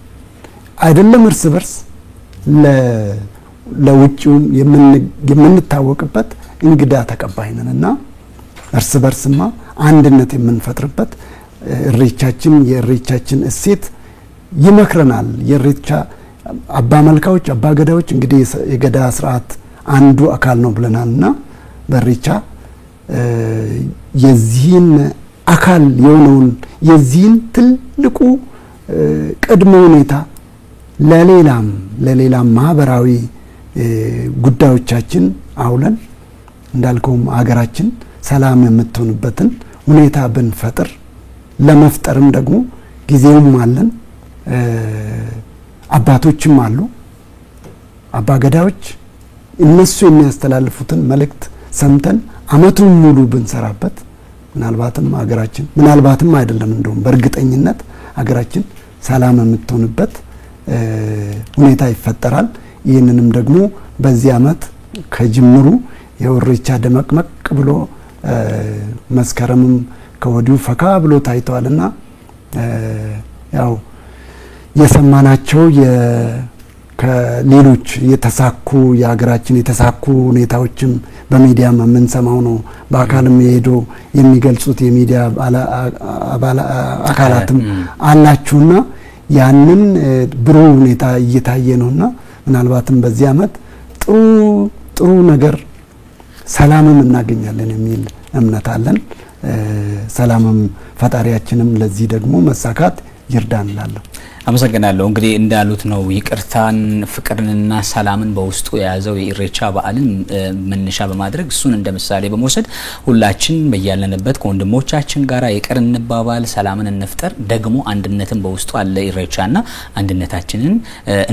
Speaker 2: አይደለም እርስ በርስ ለውጭው የምንታወቅበት እንግዳ ተቀባይ ነንና እርስ በርስማ አንድነት የምንፈጥርበት እሬቻችን የእሬቻችን እሴት ይመክረናል የእሬቻ አባ መልካዎች አባ ገዳዎች እንግዲህ የገዳ ስርዓት አንዱ አካል ነው ብለናልና በእሬቻ የዚህን አካል የሆነውን የዚህን ትልቁ ቅድመ ሁኔታ ለሌላም ማህበራዊ ጉዳዮቻችን አውለን እንዳልከውም አገራችን ሰላም የምትሆንበትን ሁኔታ ብንፈጥር ለመፍጠርም ደግሞ ጊዜውም አለን አባቶችም አሉ አባገዳዎች እነሱ የሚያስተላልፉትን መልእክት ሰምተን አመቱን ሙሉ ብንሰራበት ምናልባትም አገራችን ምናልባትም አይደለም እንደውም በእርግጠኝነት አገራችን ሰላም የምትሆንበት ሁኔታ ይፈጠራል ይህንንም ደግሞ በዚህ አመት ከጅምሩ የኢሬቻ ደመቅመቅ ብሎ መስከረምም ከወዲሁ ፈካ ብሎ ታይቷልና ያው የሰማናቸው ከሌሎች የተሳኩ የሀገራችን የተሳኩ ሁኔታዎችም በሚዲያም የምንሰማው ነው በአካልም ሄዶ የሚገልጹት የሚዲያ አካላትም አላችሁና ያንን ብሩህ ሁኔታ እየታየ ነውና ምናልባትም በዚህ አመት ጥሩ ነገር ሰላምም እናገኛለን የሚል እምነት አለን ሰላምም ፈጣሪያችንም ለዚህ ደግሞ መሳካት ይርዳንላለሁ
Speaker 1: አመሰግናለሁ እንግዲህ እንዳሉት ነው ይቅርታን ፍቅርንና ሰላምን በውስጡ የያዘው የኢሬቻ በዓልን መነሻ በማድረግ እሱን እንደምሳሌ በመውሰድ ሁላችን በያለንበት ከወንድሞቻችን ጋራ ይቅር እንባባል ሰላምን እንፍጠር ደግሞ አንድነትን በውስጡ አለ ኢሬቻና አንድነታችንን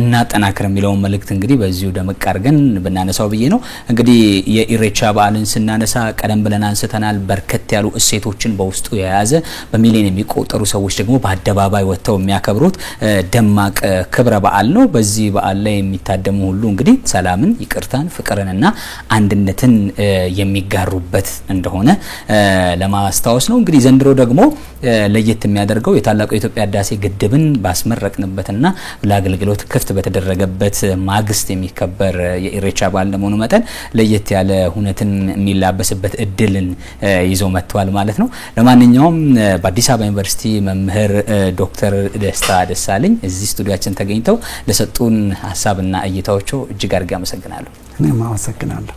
Speaker 1: እናጠናክር የሚለው መልእክት እንግዲህ በዚሁ ደመቅ አድርገን ብናነሳው ብዬ ነው እንግዲህ የኢሬቻ በዓልን ስናነሳ ቀደም ብለን አንስተናል በርከት ያሉ እሴቶችን በውስጡ የያዘ በሚሊዮን የሚቆጠሩ ሰዎች ደግሞ በአደባባይ ወጥተው የሚያከብሩት ደማቅ ክብረ በዓል ነው በዚህ በዓል ላይ የሚታደሙ ሁሉ እንግዲህ ሰላምን ይቅርታን ፍቅርንና አንድነትን የሚጋሩበት እንደሆነ ለማስተዋወስ ነው እንግዲህ ዘንድሮ ደግሞ ለየት የሚያደርገው የታላቁ የኢትዮጵያ ህዳሴ ግድብን ባስመረቅንበትና ለአገልግሎት ክፍት በተደረገበት ማግስት የሚከበር የኢሬቻ በዓል ለመሆኑ መጠን ለየት ያለ ሁነትን የሚላበስበት እድልን ይዞ መጥቷል ማለት ነው ለማንኛውም በአዲስ አበባ ዩኒቨርሲቲ መምህር ዶክተር ደስታ ደሳለኝ እዚህ ስቱዲዮአችን ተገኝተው ለሰጡን ሐሳብና እይታዎቹ እጅግ አድርጌ አመሰግናለሁ
Speaker 2: እኔም አመሰግናለሁ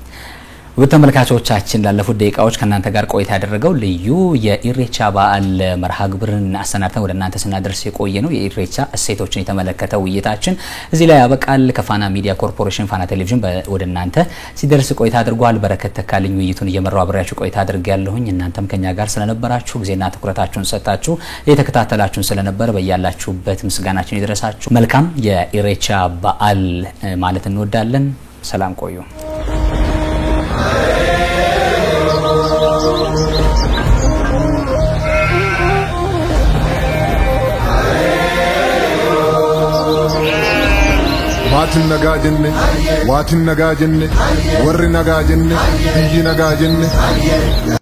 Speaker 1: በተመልካቾቻችን ላለፉት ደቂቃዎች ከናንተ ጋር ቆይታ ያደረገው ልዩ የኢሬቻ በዓል መርሃ ግብርን አሰናድተን ወደ እናንተ ስናደርስ የቆየ ነው የኢሬቻ እሴቶችን የተመለከተው ውይይታችን እዚህ ላይ ያበቃል ከፋና ሚዲያ ኮርፖሬሽን ፋና ቴሌቪዥን ወደ እናንተ ሲደርስ ቆይታ አድርጓል በረከት ተካልኝ ውይይቱን እየመራው አብሬያችሁ ቆይታ አድርጌያለሁኝ እናንተም ከኛ ጋር ስለነበራችሁ ጊዜና ትኩረታችሁን ሰጣችሁ የተከታተላችሁን ስለነበር በእያላችሁበት ምስጋናችን ይድረሳችሁ መልካም የኢሬቻ በዓል ማለት እንወዳለን ሰላም ቆዩ
Speaker 3: maatin nagaa jenne waatin nagaa jenne warri nagaa jenne biyyi nagaa jenne